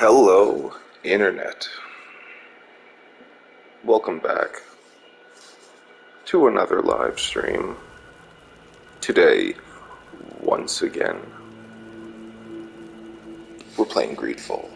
Hello, Internet. Welcome back to another live stream. Today, once again, we're playing GreedFall.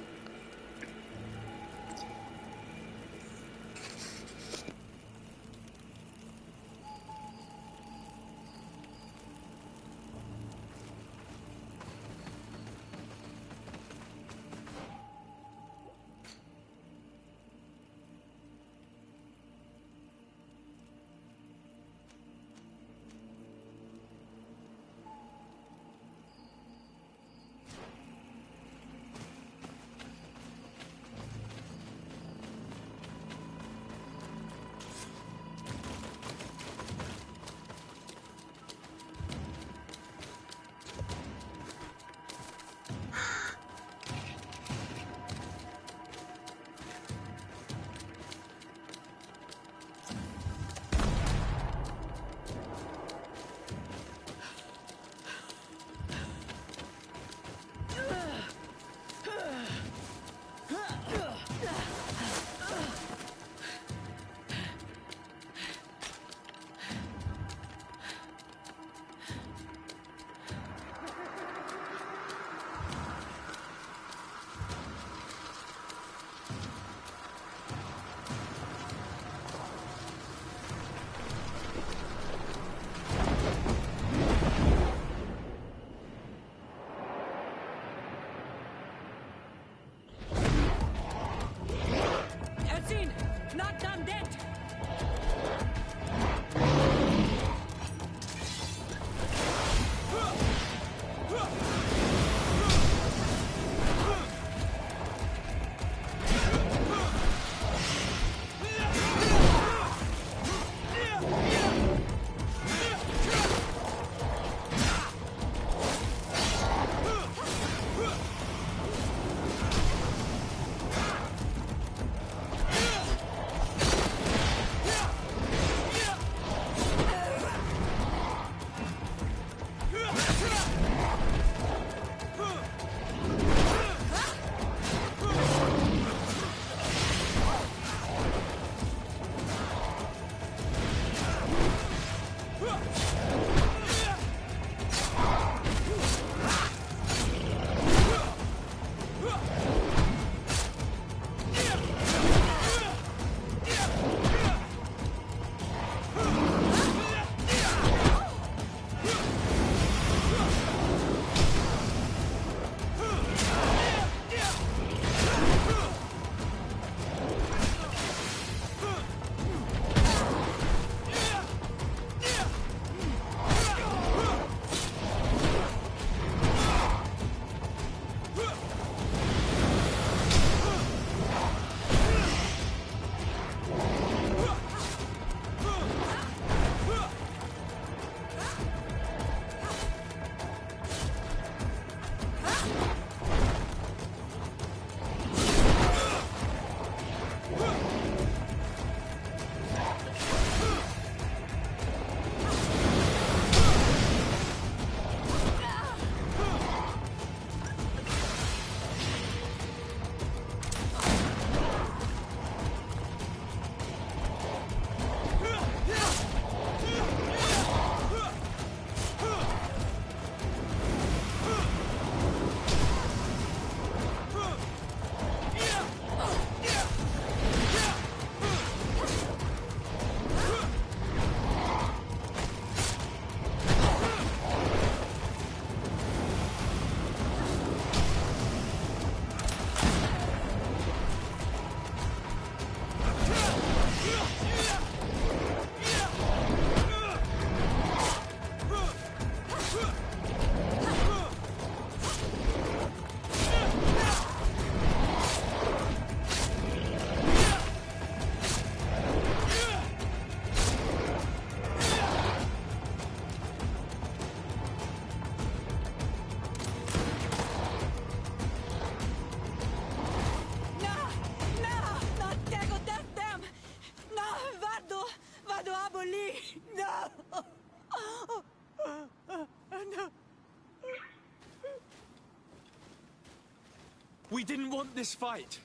We didn't want this fight.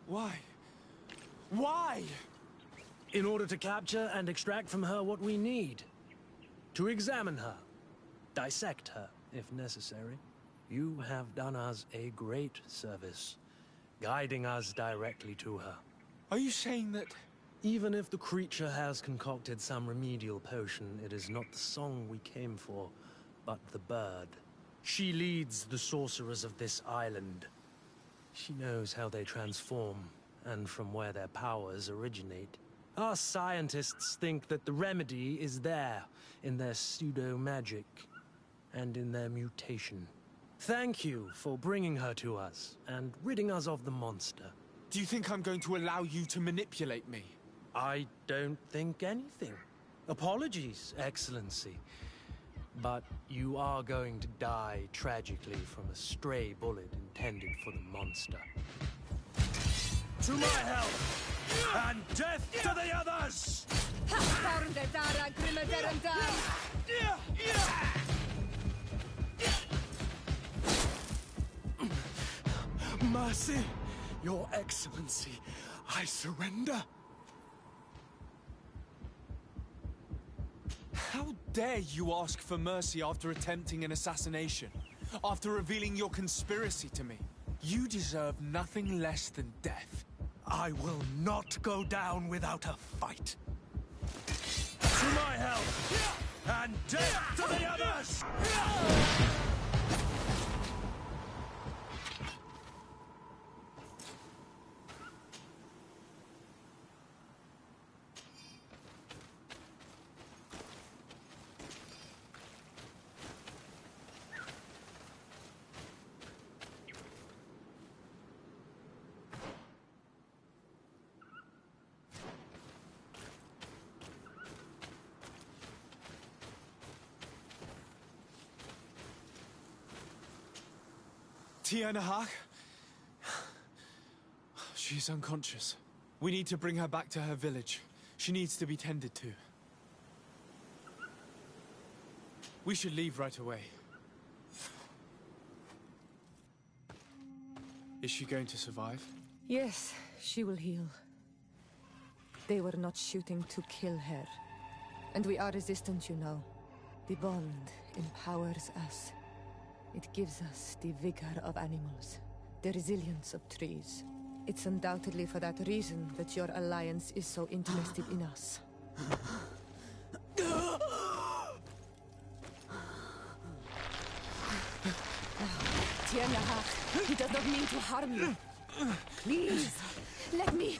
Why? Why? In order to capture and extract from her what we need. To examine her. Dissect her, if necessary. You have done us a great service, guiding us directly to her. Are you saying that... Even if the creature has concocted some remedial potion, it is not the song we came for, but the bird. She leads the sorcerers of this island. She knows how they transform, and from where their powers originate. Our scientists think that the remedy is there, in their pseudo-magic, and in their mutation. Thank you for bringing her to us, and ridding us of the monster. Do you think I'm going to allow you to manipulate me? I don't think anything. Apologies, Excellency. But you are going to die tragically from a stray bullet intended for the monster. To my help! And death to the others! Mercy, Your Excellency, I surrender. How dare you ask for mercy after attempting an assassination? After revealing your conspiracy to me? You deserve nothing less than death. I will not go down without a fight. To my help! And death to the others! Tianahak? She's unconscious. We need to bring her back to her village. She needs to be tended to. We should leave right away. Is she going to survive? Yes, she will heal. They were not shooting to kill her. And we are resistant, you know. The bond empowers us. It gives us the vigor of animals, the resilience of trees. It's undoubtedly for that reason that your alliance is so interested in us. Tianahak, he does not mean to harm you. Please, let me...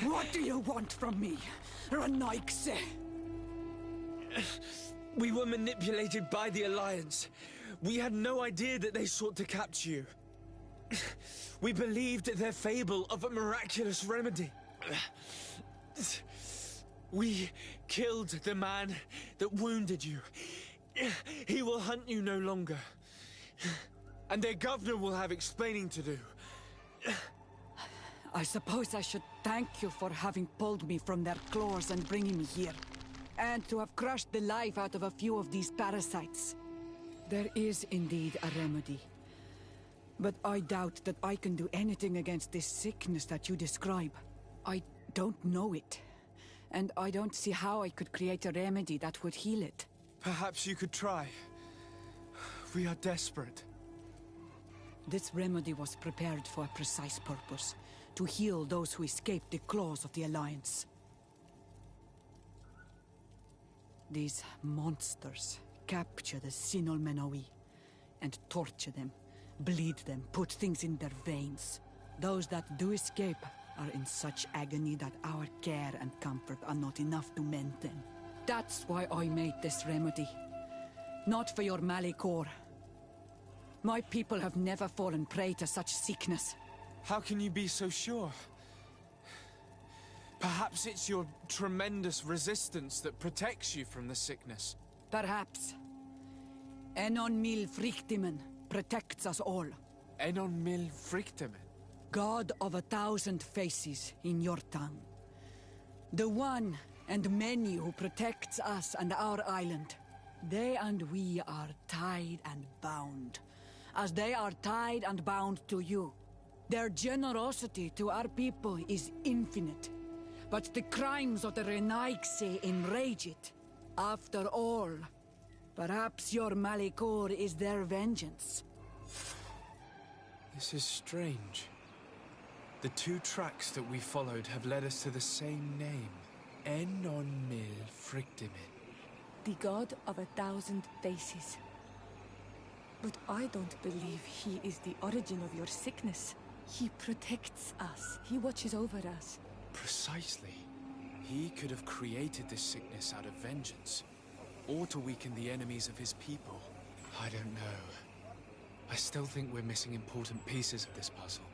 What do you want from me, Ranaikse? We were manipulated by the Alliance. We had no idea that they sought to capture you. We believed their fable of a miraculous remedy. We killed the man that wounded you. He will hunt you no longer. And their governor will have explaining to do. I suppose I should thank you for having pulled me from their claws and bringing me here. And to have crushed the life out of a few of these parasites. There is indeed a remedy. But I doubt that I can do anything against this sickness that you describe. I don't know it. And I don't see how I could create a remedy that would heal it. Perhaps you could try. We are desperate. This remedy was prepared for a precise purpose. To heal those who escaped the claws of the Alliance. These monsters capture the Sinol Menoi and torture them, bleed them, put things in their veins. Those that do escape are in such agony that our care and comfort are not enough to mend them. That's why I made this remedy. Not for your Malikor. My people have never fallen prey to such sickness. How can you be so sure? Perhaps it's your tremendous resistance that protects you from the sickness. Perhaps. Enon Mil Frictimen protects us all. Enon Mil Frictimen? God of 1,000 faces in your tongue. The one and many who protects us and our island. They and we are tied and bound, as they are tied and bound to you. Their generosity to our people is infinite, but the crimes of the Renaigse enrage it. After all, perhaps your Malikor is their vengeance. This is strange. The two tracks that we followed have led us to the same name. Enon Mil Frictimin. The god of 1,000 faces. But I don't believe he is the origin of your sickness. He protects us. He watches over us. Precisely. He could have created this sickness out of vengeance, or to weaken the enemies of his people. I don't know. I still think we're missing important pieces of this puzzle.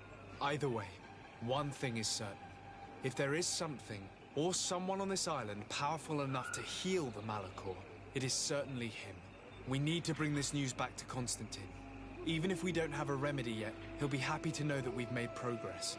Either way, one thing is certain. If there is something, or someone on this island powerful enough to heal the Malachor, it is certainly him. We need to bring this news back to Constantine. Even if we don't have a remedy yet, he'll be happy to know that we've made progress.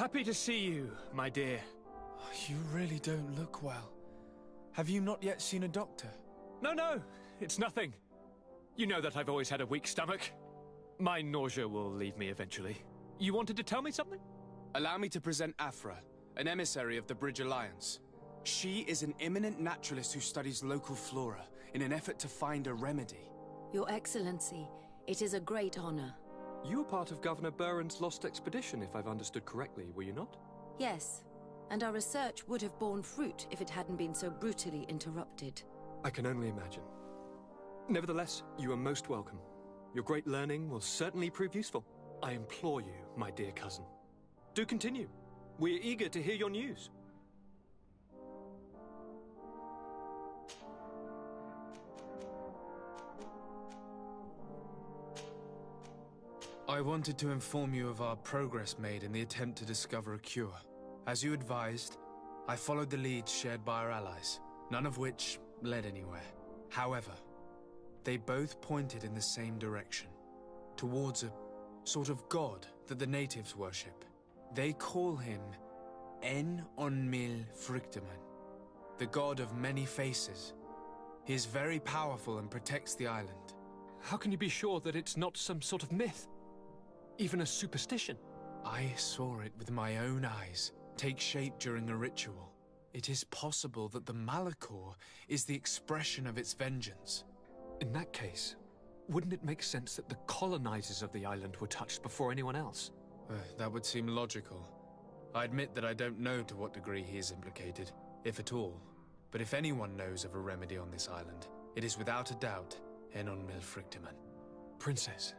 Happy to see you, my dear. You really don't look well. Have you not yet seen a doctor? No, it's nothing. You know that I've always had a weak stomach. My nausea will leave me eventually. You wanted to tell me something? Allow me to present Afra, an emissary of the Bridge Alliance. She is an eminent naturalist who studies local flora in an effort to find a remedy. Your Excellency, it is a great honor. You were part of Governor Buren's lost expedition, if I've understood correctly, were you not? Yes, and our research would have borne fruit if it hadn't been so brutally interrupted. I can only imagine. Nevertheless, you are most welcome. Your great learning will certainly prove useful. I implore you, my dear cousin. Do continue. We are eager to hear your news. I wanted to inform you of our progress made in the attempt to discover a cure. As you advised, I followed the leads shared by our allies, none of which led anywhere. However, they both pointed in the same direction, towards a sort of god that the natives worship. They call him En-on-Mil Frictaman, the god of many faces. He is very powerful and protects the island. How can you be sure that it's not some sort of myth? Even a superstition? I saw it with my own eyes take shape during a ritual. It is possible that the Malachor is the expression of its vengeance. In that case, wouldn't it make sense that the colonizers of the island were touched before anyone else? That would seem logical. I admit that I don't know to what degree he is implicated, if at all. But if anyone knows of a remedy on this island, it is without a doubt En-on-Mil Frictaman. Princess,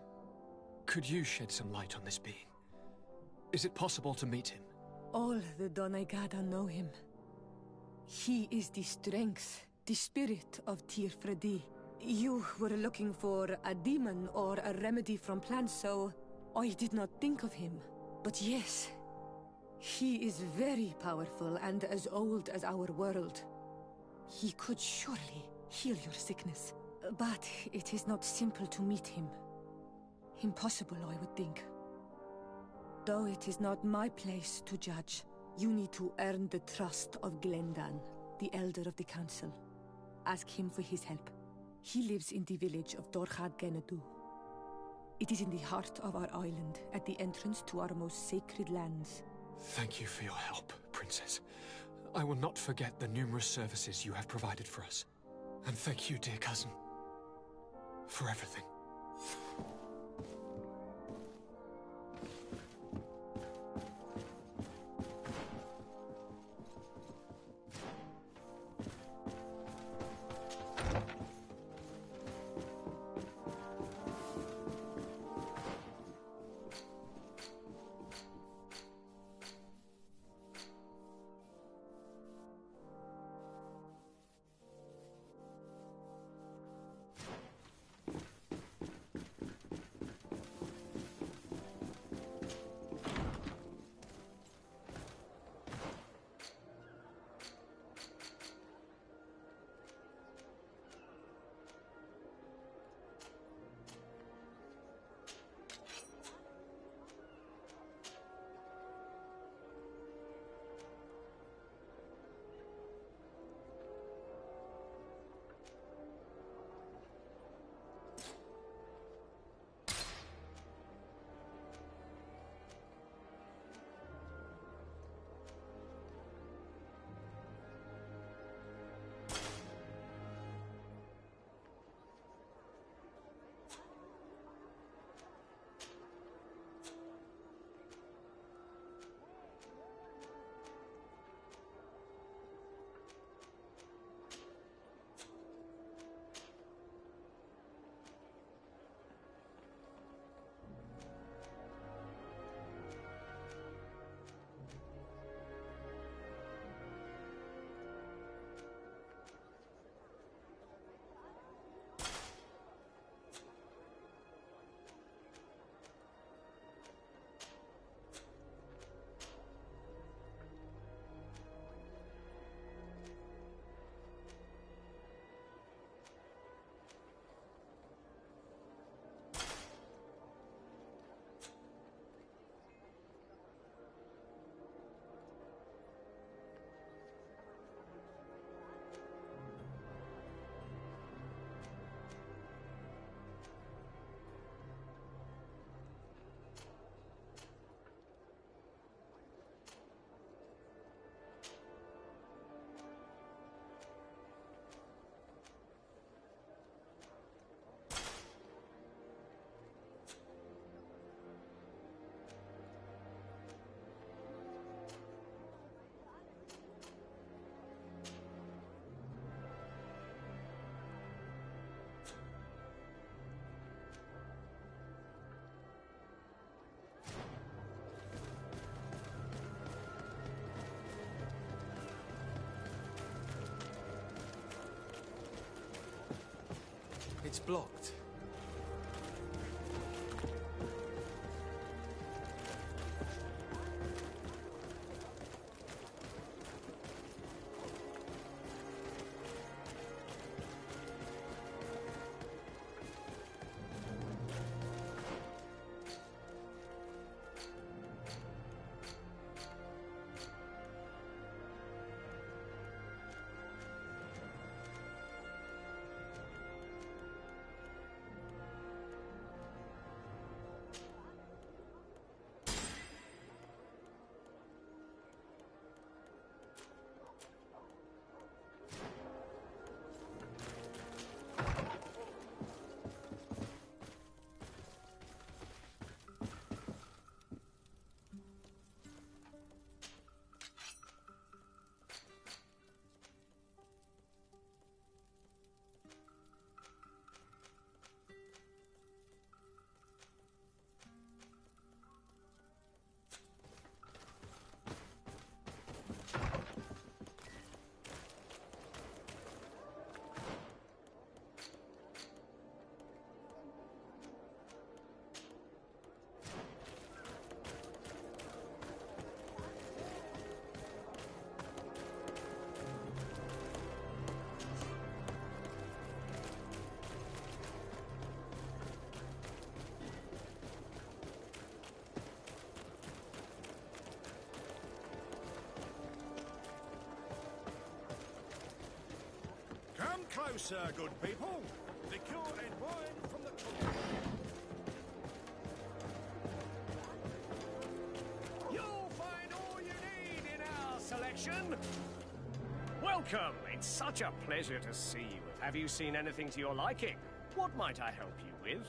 could you shed some light on this being? Is it possible to meet him? All the Doneigada know him. He is the strength, the spirit of Tirfredi. You were looking for a demon or a remedy from plants, so I did not think of him. But yes, he is very powerful and as old as our world. He could surely heal your sickness. But it is not simple to meet him. Impossible, I would think. Though it is not my place to judge, you need to earn the trust of Glendan, the Elder of the Council. Ask him for his help. He lives in the village of Dorchad Genadu. It is in the heart of our island, at the entrance to our most sacred lands. Thank you for your help, Princess. I will not forget the numerous services you have provided for us. And thank you, dear cousin, for everything. It's blocked. Come closer, good people. Liqueur and wine from the top. You'll find all you need in our selection. Welcome. It's such a pleasure to see you. Have you seen anything to your liking? What might I help you with?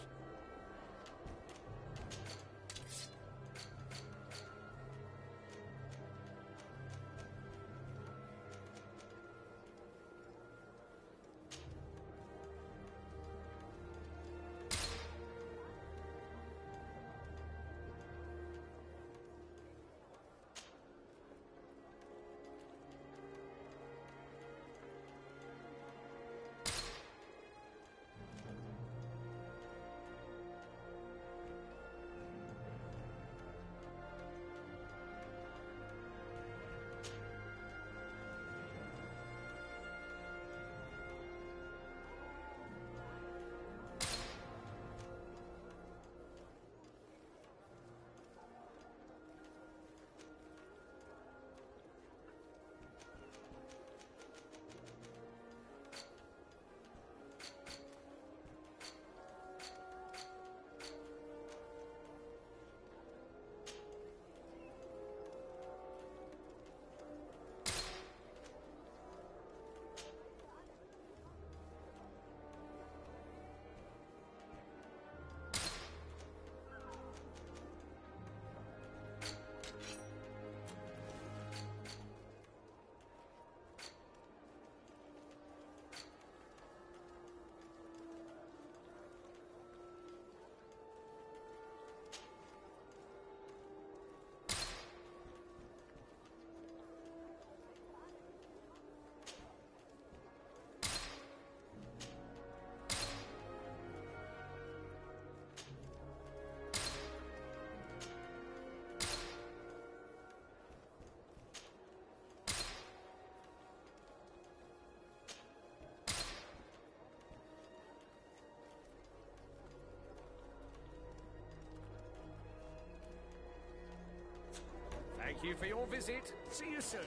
Thank you for your visit. See you soon.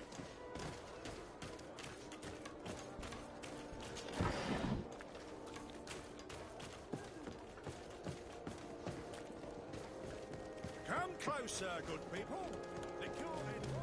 Come closer, good people. Liqueur and wine.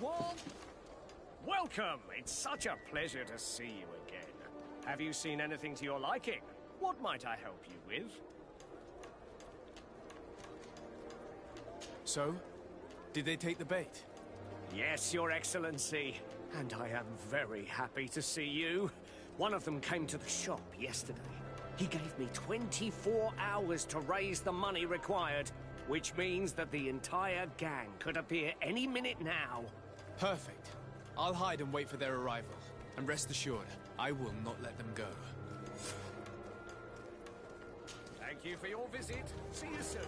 Swarm! Welcome! It's such a pleasure to see you again. Have you seen anything to your liking? What might I help you with? So, did they take the bait? Yes, Your Excellency. And I am very happy to see you. One of them came to the shop yesterday. He gave me 24 hours to raise the money required, which means that the entire gang could appear any minute now. Perfect. I'll hide and wait for their arrival. And rest assured, I will not let them go. Thank you for your visit. See you soon.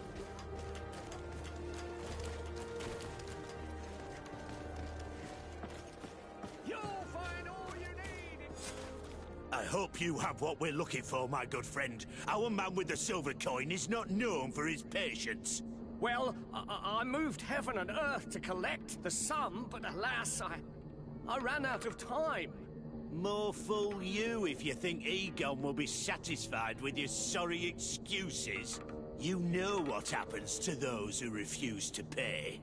You'll find all you need. I hope you have what we're looking for, my good friend. Our man with the silver coin is not known for his patience. Well, I moved heaven and earth to collect the sum, but alas, I ran out of time. More fool you if you think Egon will be satisfied with your sorry excuses. You know what happens to those who refuse to pay.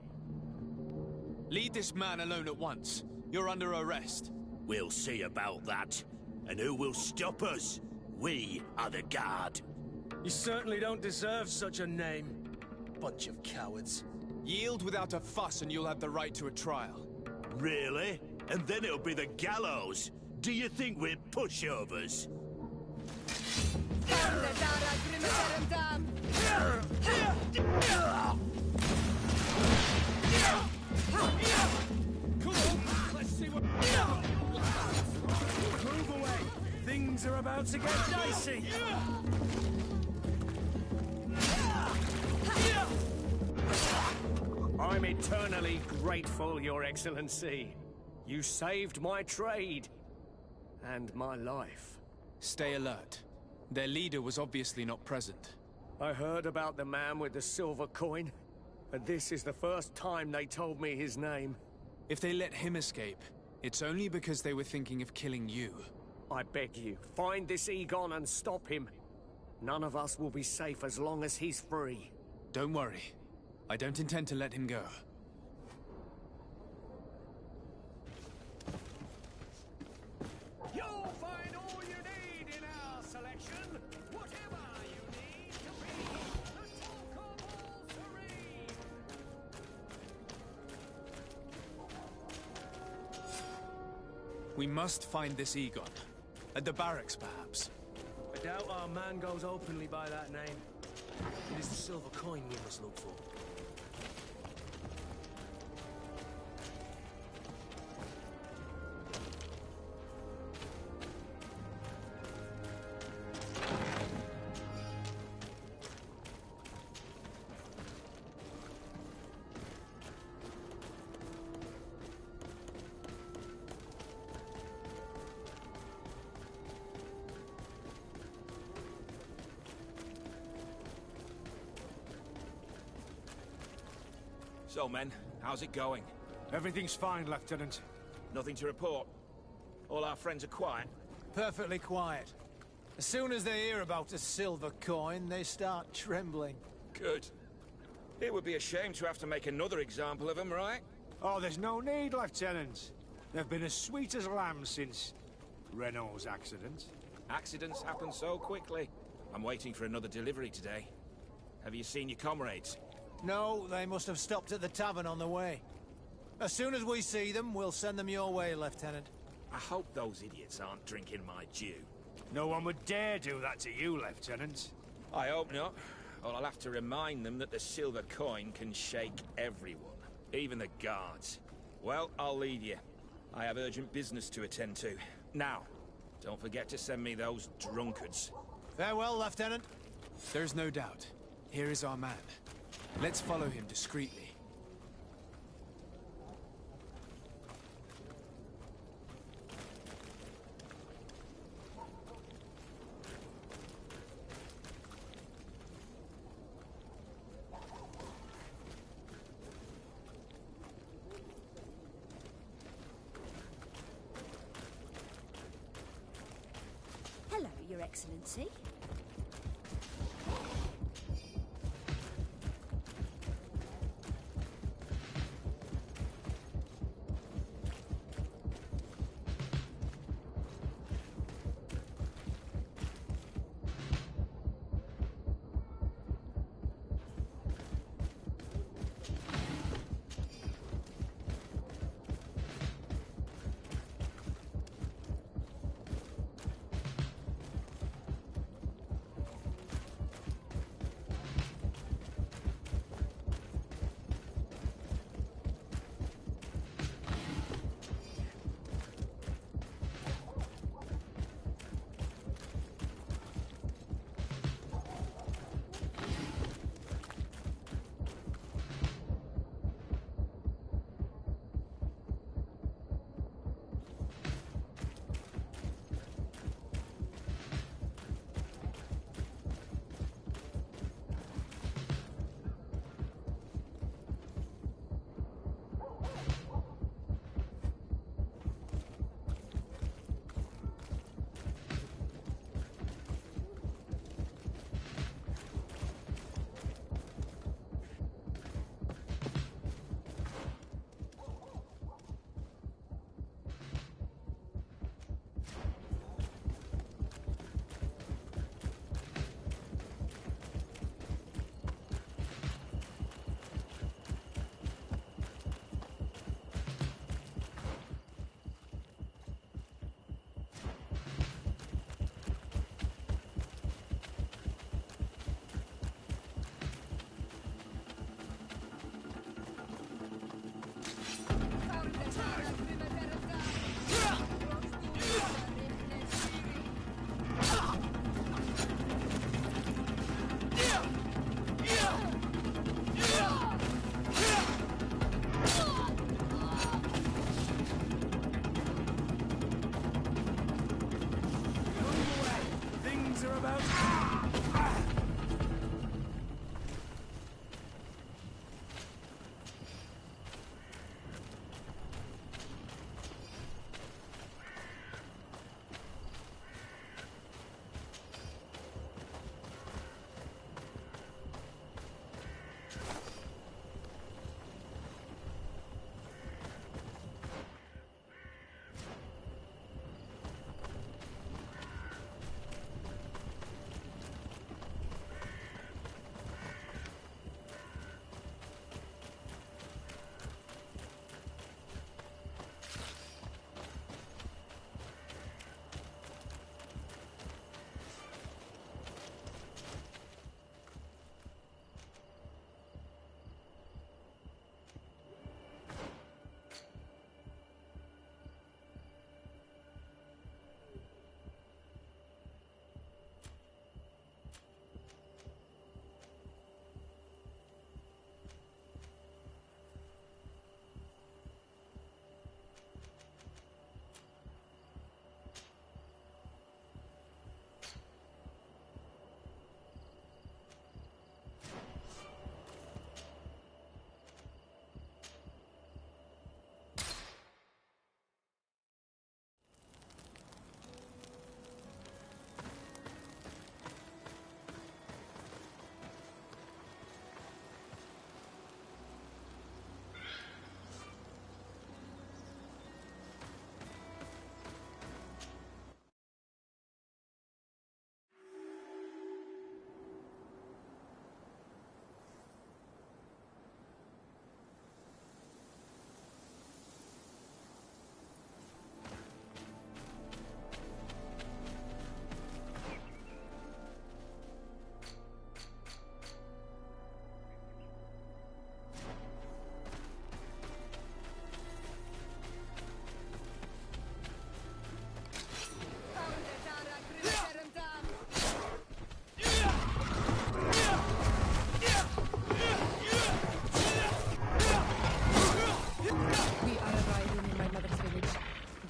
Leave this man alone at once. You're under arrest. We'll see about that. And who will stop us? We are the guard. You certainly don't deserve such a name. Bunch of cowards. Yield without a fuss and you'll have the right to a trial. Really? And then it'll be the gallows. Do you think we're pushovers? Cool. Let's see what... Move away. Things are about to get dicey. I'm eternally grateful, Your Excellency. You saved my trade. And my life. Stay alert. Their leader was obviously not present. I heard about the man with the silver coin, and this is the first time they told me his name. If they let him escape, it's only because they were thinking of killing you. I beg you, find this Egon and stop him. None of us will be safe as long as he's free. Don't worry. I don't intend to let him go. You'll find all you need in our selection. Whatever you need to be the talk of all serene. We must find this Egon. At the barracks, perhaps. I doubt our man goes openly by that name. It is the silver coin we must look for. So, men, how's it going? Everything's fine, Lieutenant. Nothing to report? All our friends are quiet? Perfectly quiet. As soon as they hear about a silver coin, they start trembling. Good. It would be a shame to have to make another example of them, right? Oh, there's no need, Lieutenant. They've been as sweet as lambs since Renault's accident. Accidents happen so quickly. I'm waiting for another delivery today. Have you seen your comrades? No, they must have stopped at the tavern on the way. As soon as we see them, we'll send them your way, Lieutenant. I hope those idiots aren't drinking my dew. No one would dare do that to you, Lieutenant. I hope not. Or I'll have to remind them that the silver coin can shake everyone, even the guards. Well, I'll leave you. I have urgent business to attend to. Now, don't forget to send me those drunkards. Farewell, Lieutenant. There's no doubt. Here is our man. Let's follow him discreetly. Hello, Your Excellency. about?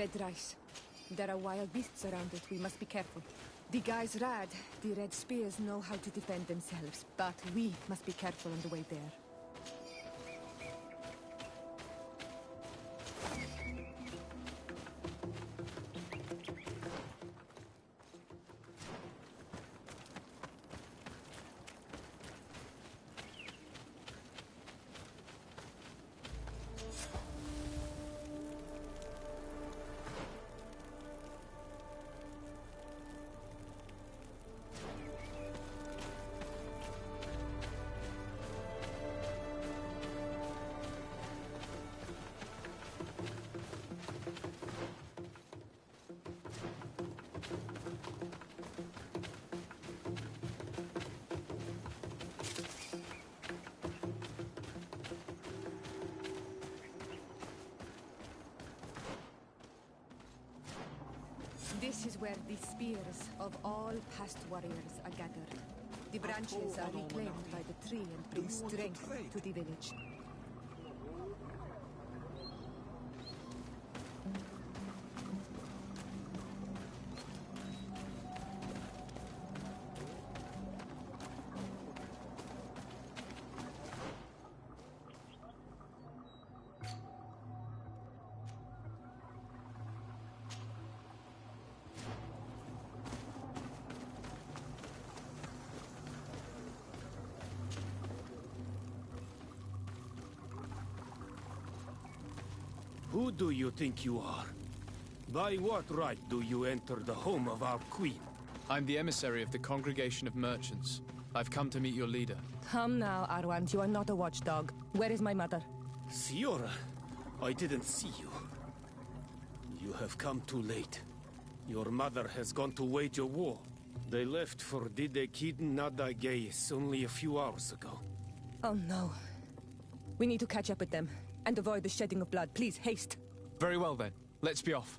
Bedrice. There are wild beasts around it. We must be careful. The guys Rad, the Red Spears, know how to defend themselves, but we must be careful on the way there. This is where the spears of all past warriors are gathered. The branches are reclaimed by the tree and bring strength to the village. Who do you think you are? By what right do you enter the home of our queen? I'm the emissary of the Congregation of Merchants. I've come to meet your leader. Come now, Arwand. You are not a watchdog. Where is my mother? Siora, I didn't see you. You have come too late. Your mother has gone to wage a war. They left for Didekid Nadagais only a few hours ago. Oh no. We need to catch up with them and avoid the shedding of blood. Please, haste. Very well then. Let's be off.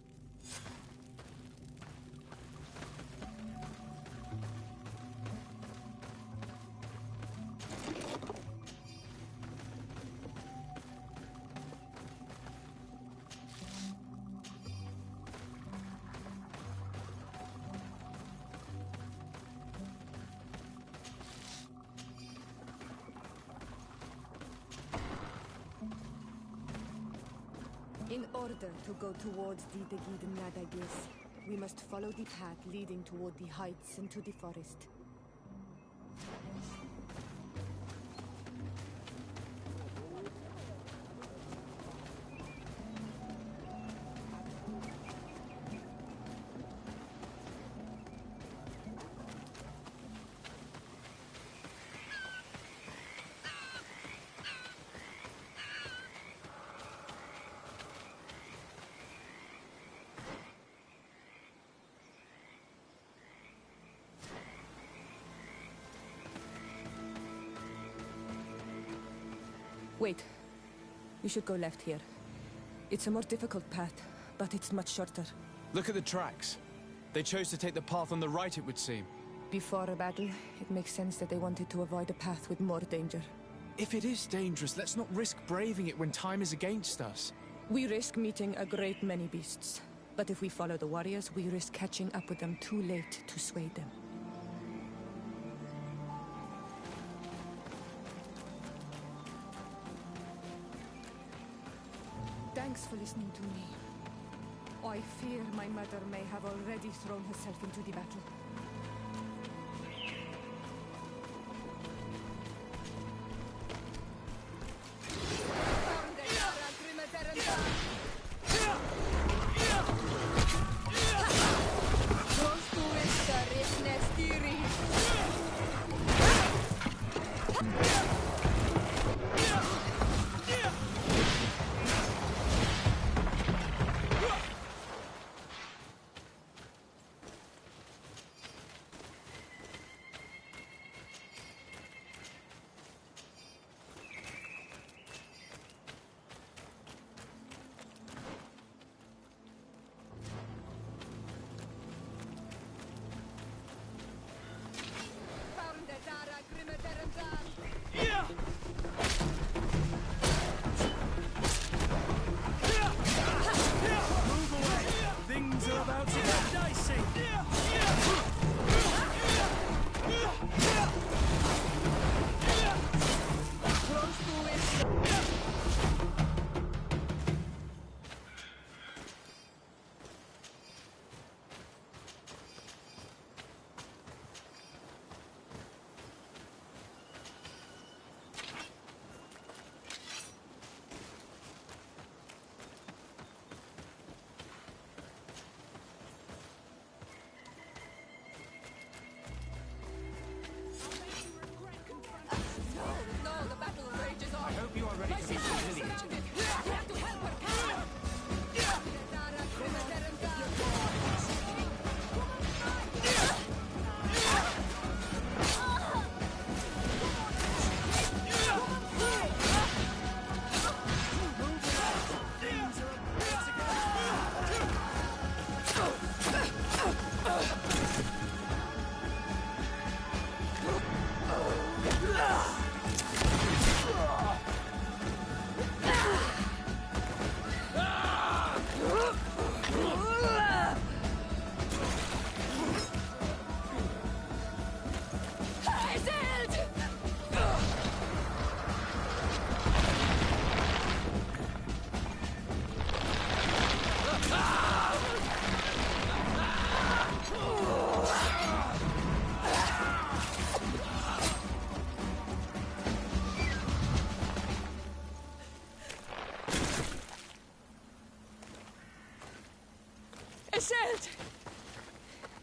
In order to go towards the Degid Nadagis, we must follow the path leading toward the heights and to the forest. Wait. We should go left here. It's a more difficult path, but it's much shorter. Look at the tracks. They chose to take the path on the right, it would seem. Before a battle, it makes sense that they wanted to avoid a path with more danger. If it is dangerous, let's not risk braving it when time is against us. We risk meeting a great many beasts. But if we follow the warriors, we risk catching up with them too late to sway them. Thanks for listening to me. I fear my mother may have already thrown herself into the battle.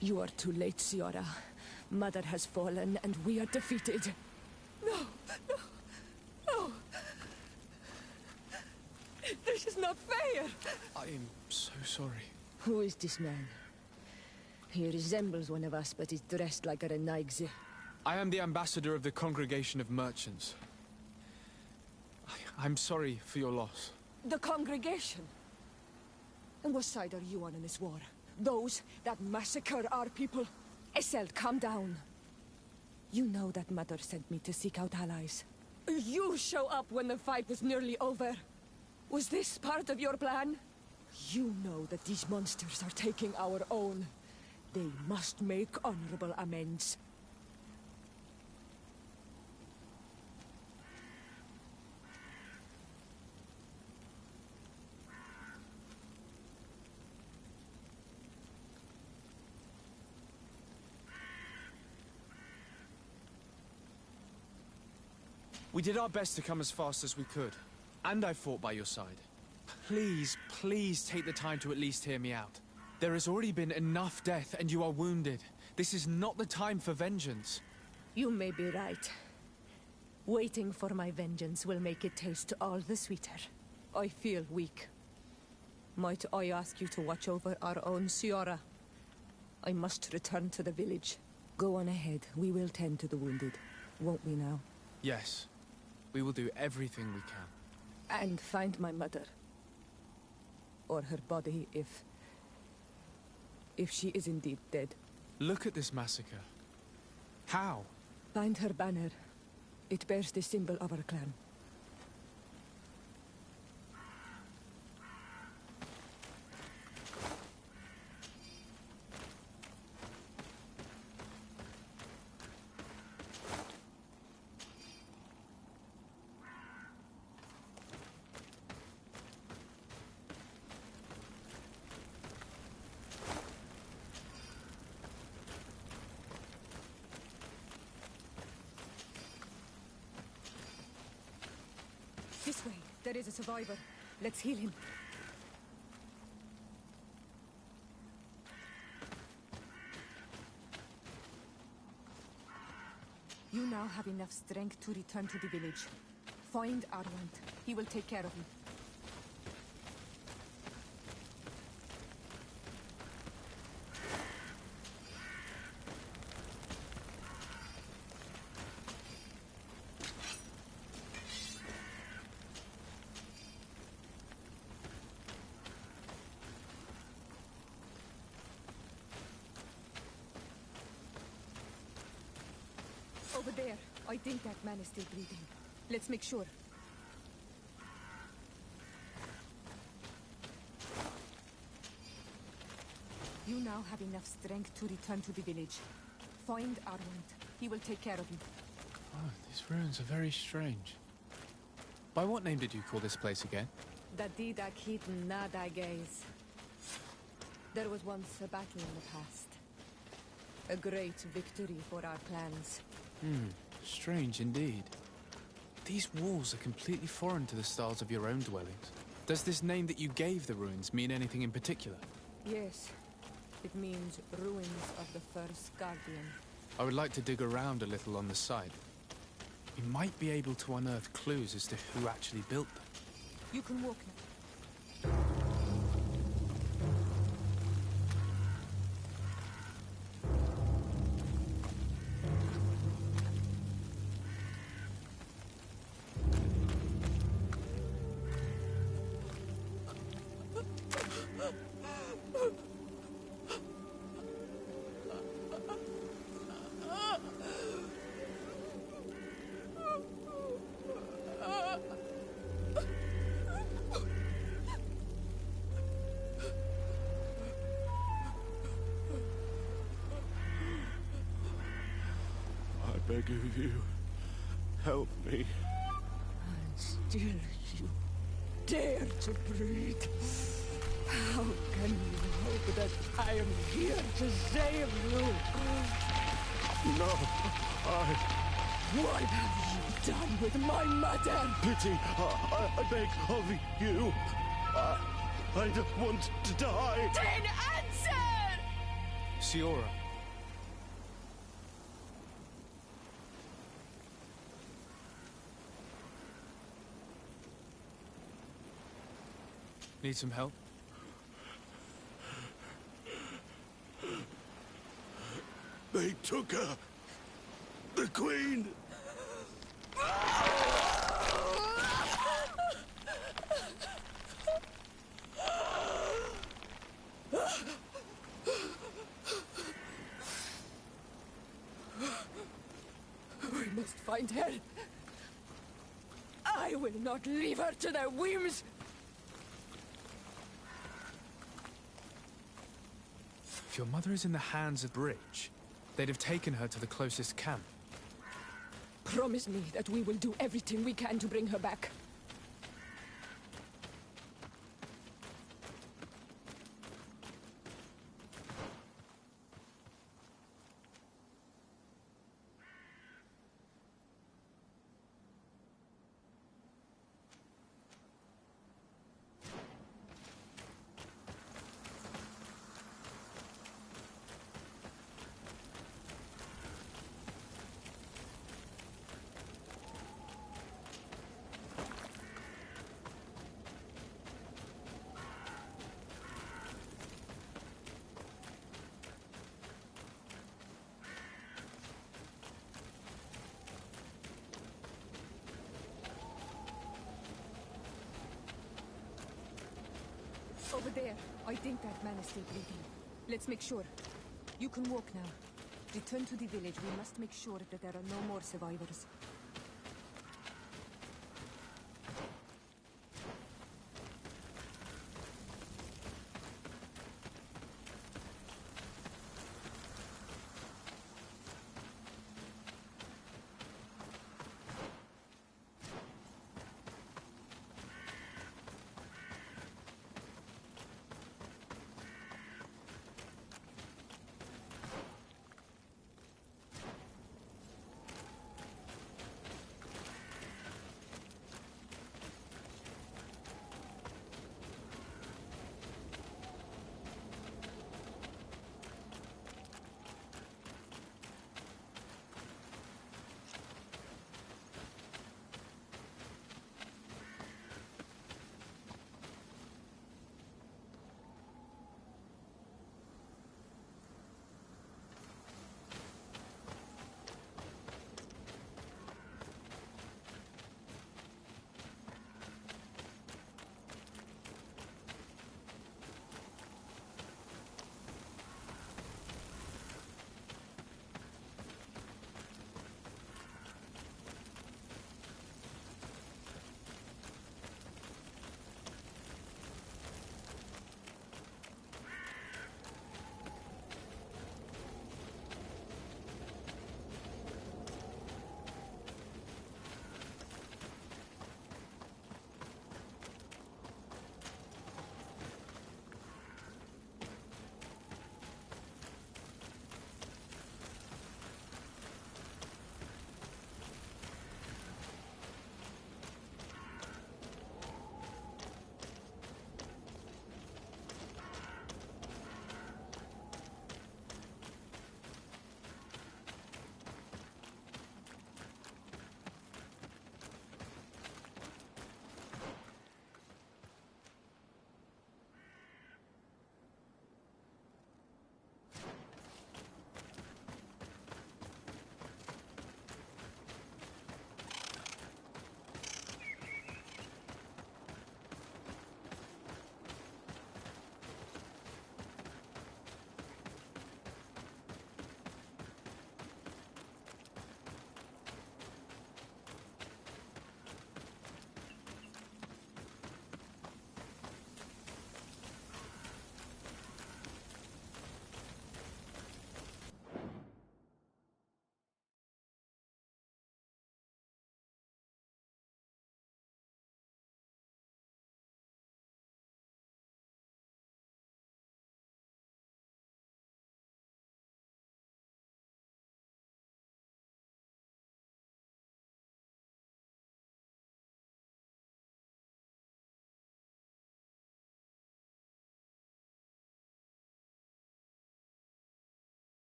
You are too late, Ciara. Mother has fallen, and we are defeated. No, no, no. This is not fair. I am so sorry. Who is this man? He resembles one of us, but is dressed like a Renaigze. I am the ambassador of the Congregation of Merchants. I'm sorry for your loss. The Congregation? And what side are you on in this war? Those that massacre our people? Iselt, calm down. You know that Mother sent me to seek out allies. You show up when the fight was nearly over. Was this part of your plan? You know that these monsters are taking our own. They must make honorable amends. We did our best to come as fast as we could. And I fought by your side. Please, please take the time to at least hear me out. There has already been enough death, and you are wounded. This is not the time for vengeance. You may be right. Waiting for my vengeance will make it taste all the sweeter. I feel weak. Might I ask you to watch over our own Ciora? I must return to the village. Go on ahead. We will tend to the wounded. Won't we now? Yes. We will do everything we can. And find my mother. Or her body, if she is indeed dead. Look at this massacre. How? Find her banner. It bears the symbol of our clan. This way. There is a survivor. Let's heal him. You now have enough strength to return to the village. Find Arwant. He will take care of you. Over there. I think that man is still breathing. Let's make sure. You now have enough strength to return to the village. Find Arwant. He will take care of you. Oh, these ruins are very strange. By what name did you call this place again? Dadida Keaton Nada Gaze. There was once a battle in the past. A great victory for our clans. Strange indeed. These walls are completely foreign to the styles of your own dwellings. Does this name that you gave the ruins mean anything in particular? Yes. It means ruins of the first Guardian. I would like to dig around a little on the site. We might be able to unearth clues as to who actually built them. You can walk now. I beg of you, help me. And still you dare to breathe. How can you hope that I am here to save you? No, What have you done with my mother? Pity, I beg of you. I don't want to die. Then answer! Ciora. Need some help? They took her. The Queen. We must find her. I will not leave her to their whims. If your mother is in the hands of Bridge, they'd have taken her to the closest camp. Promise me that we will do everything we can to bring her back. Over there. I think that man is still breathing. Let's make sure. You can walk now. Return to the village. We must make sure that there are no more survivors.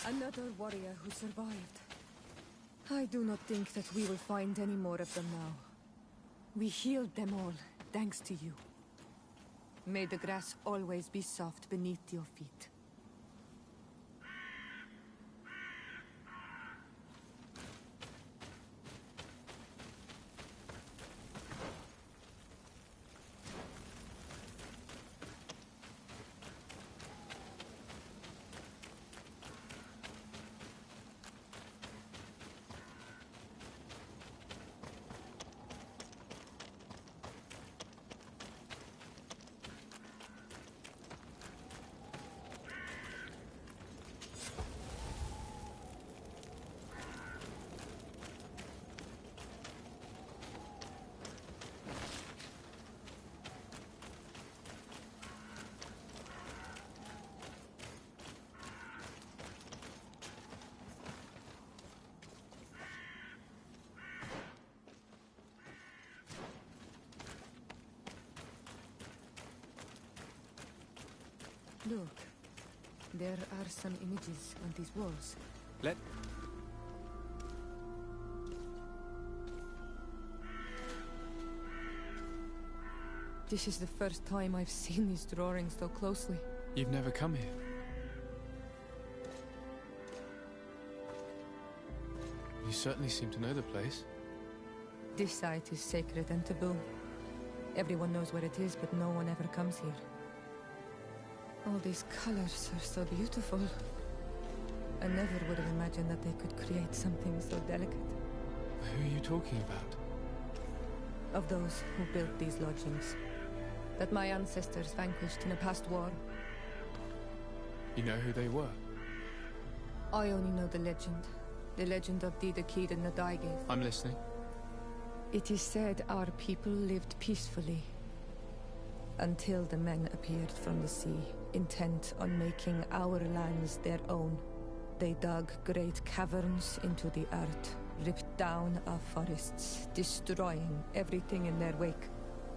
Another warrior who survived. I do not think that we will find any more of them now. We healed them all, thanks to you. May the grass always be soft beneath your feet. Look, there are some images on these walls. This is the first time I've seen these drawings so closely. You've never come here? You certainly seem to know the place. This site is sacred and taboo. Everyone knows where it is, but no one ever comes here. All these colors are so beautiful. I never would have imagined that they could create something so delicate. Who are you talking about? Of those who built these lodgings. That my ancestors vanquished in a past war. You know who they were? I only know the legend. The legend of Didakid and Nadaigeth. I'm listening. It is said our people lived peacefully. Until the men appeared from the sea, intent on making our lands their own. They dug great caverns into the earth, ripped down our forests, destroying everything in their wake.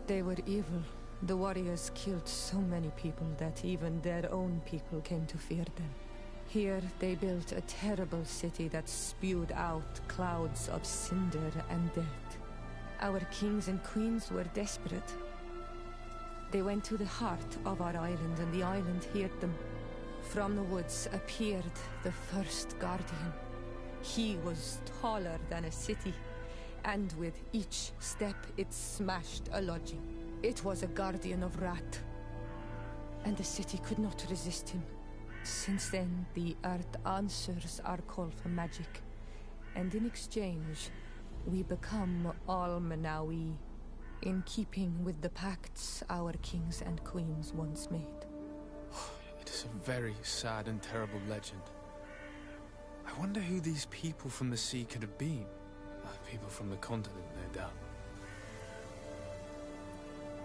They were evil. The warriors killed so many people that even their own people came to fear them. Here they built a terrible city that spewed out clouds of cinder and death. Our kings and queens were desperate. They went to the heart of our island, and the island heard them. From the woods appeared the first guardian. He was taller than a city, and with each step it smashed a lodging. It was a guardian of Rat, and the city could not resist him. Since then, the earth answers our call for magic, and in exchange, we become all Manawi, in keeping with the pacts our kings and queens once made. It is a very sad and terrible legend. I wonder who these people from the sea could have been. People from the continent, no doubt.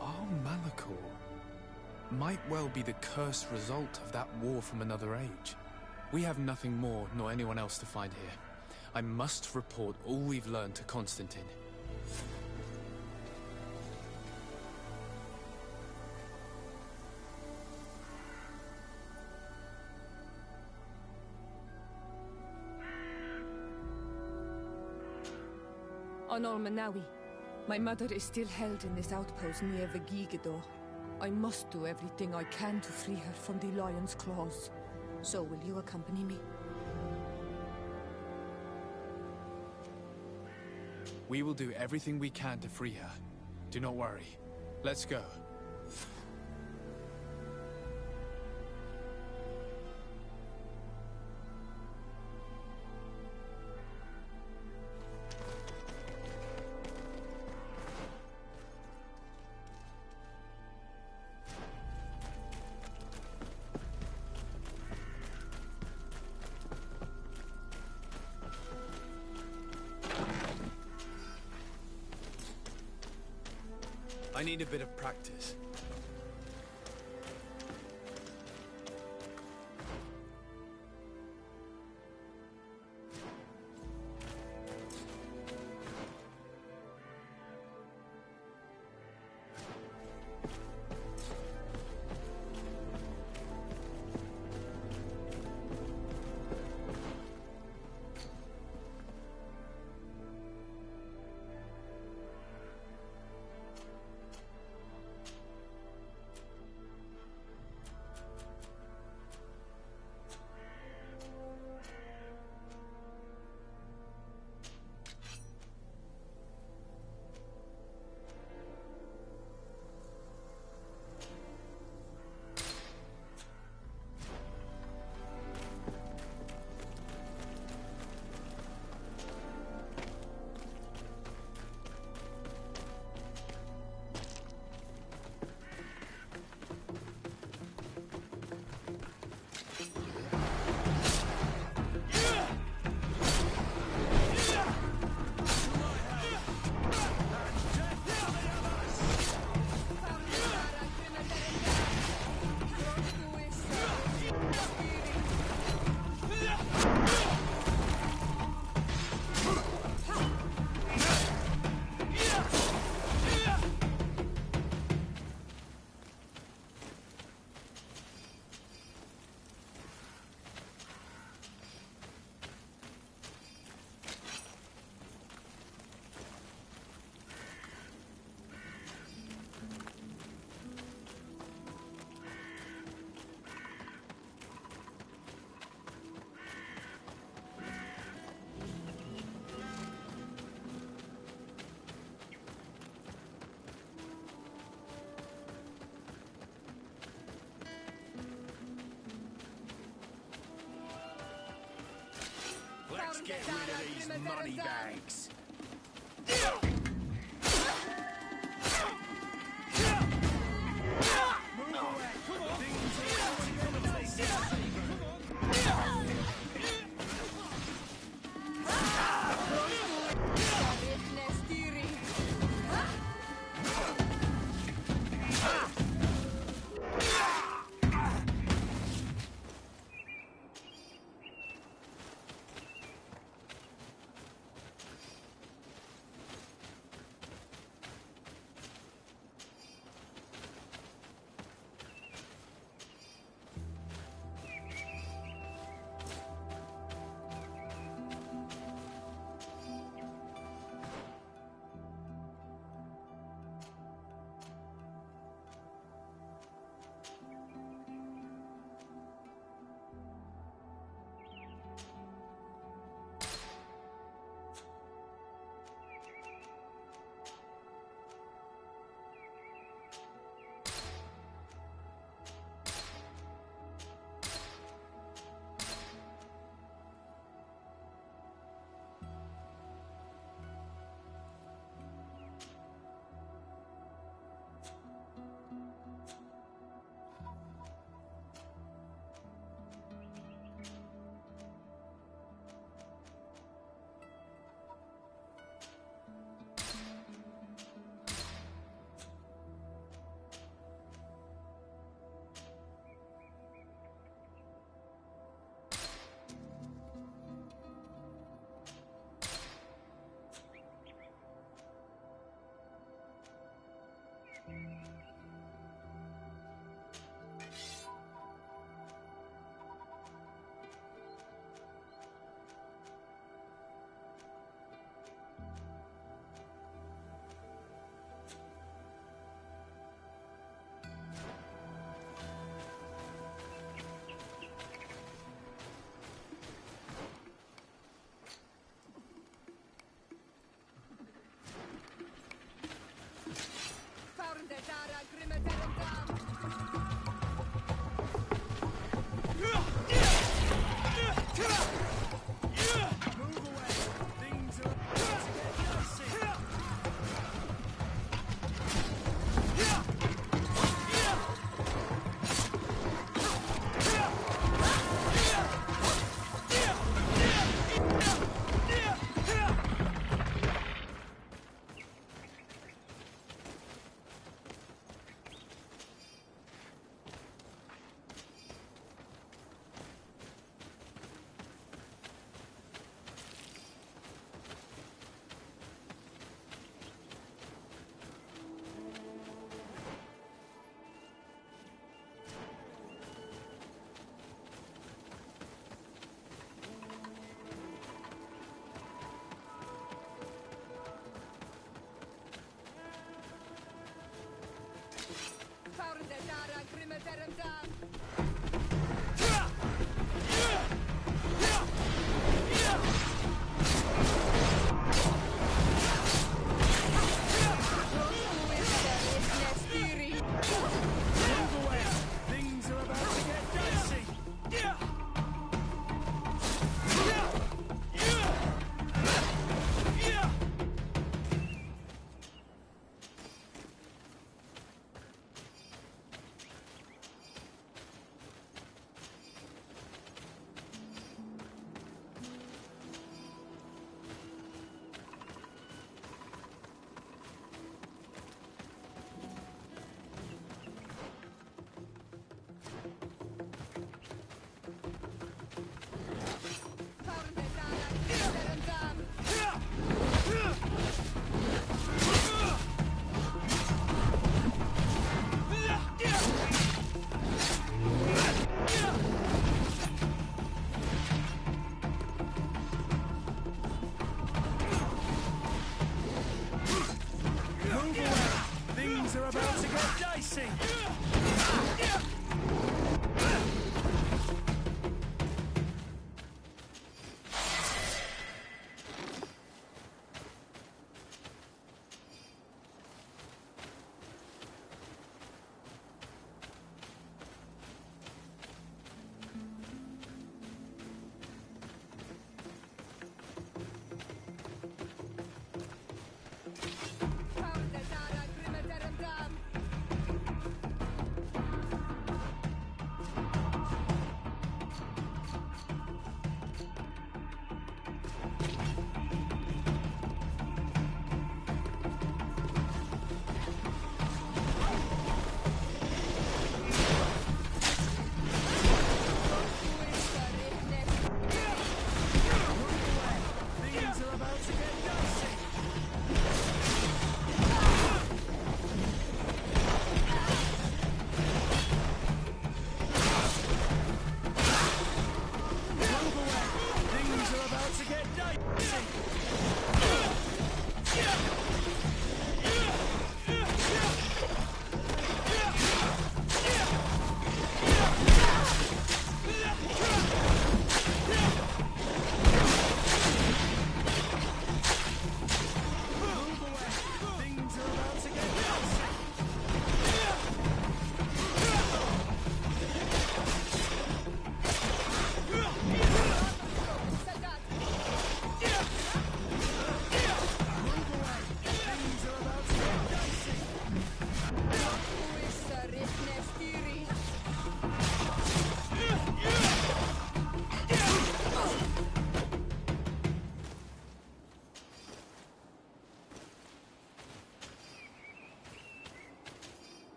Our Malachor might well be the cursed result of that war from another age. We have nothing more nor anyone else to find here. I must report all we've learned to Constantine. On Almanawi, my mother is still held in this outpost near Vegigedor. I must do everything I can to free her from the lion's claws. So will you accompany me? We will do everything we can to free her. Do not worry. Let's go. I need a bit of practice. Let's get rid of these money bags.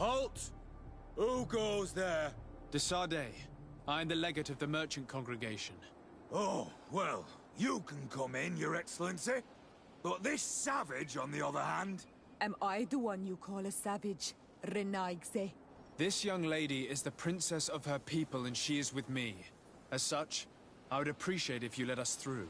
Halt! Who goes there? De Sardet. I'm the legate of the merchant congregation. Oh, well, you can come in, Your Excellency. But this savage, on the other hand... Am I the one you call a savage, Renaigze? This young lady is the princess of her people and she is with me. As such, I would appreciate if you let us through.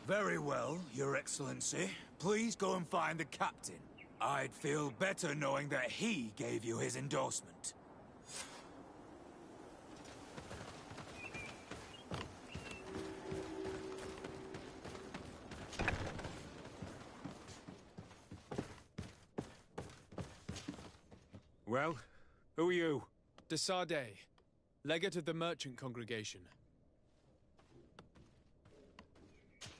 Very well, Your Excellency. Please go and find the captain. I'd feel better knowing that he gave you his endorsement. Well, who are you? De Sardet, legate of the merchant congregation.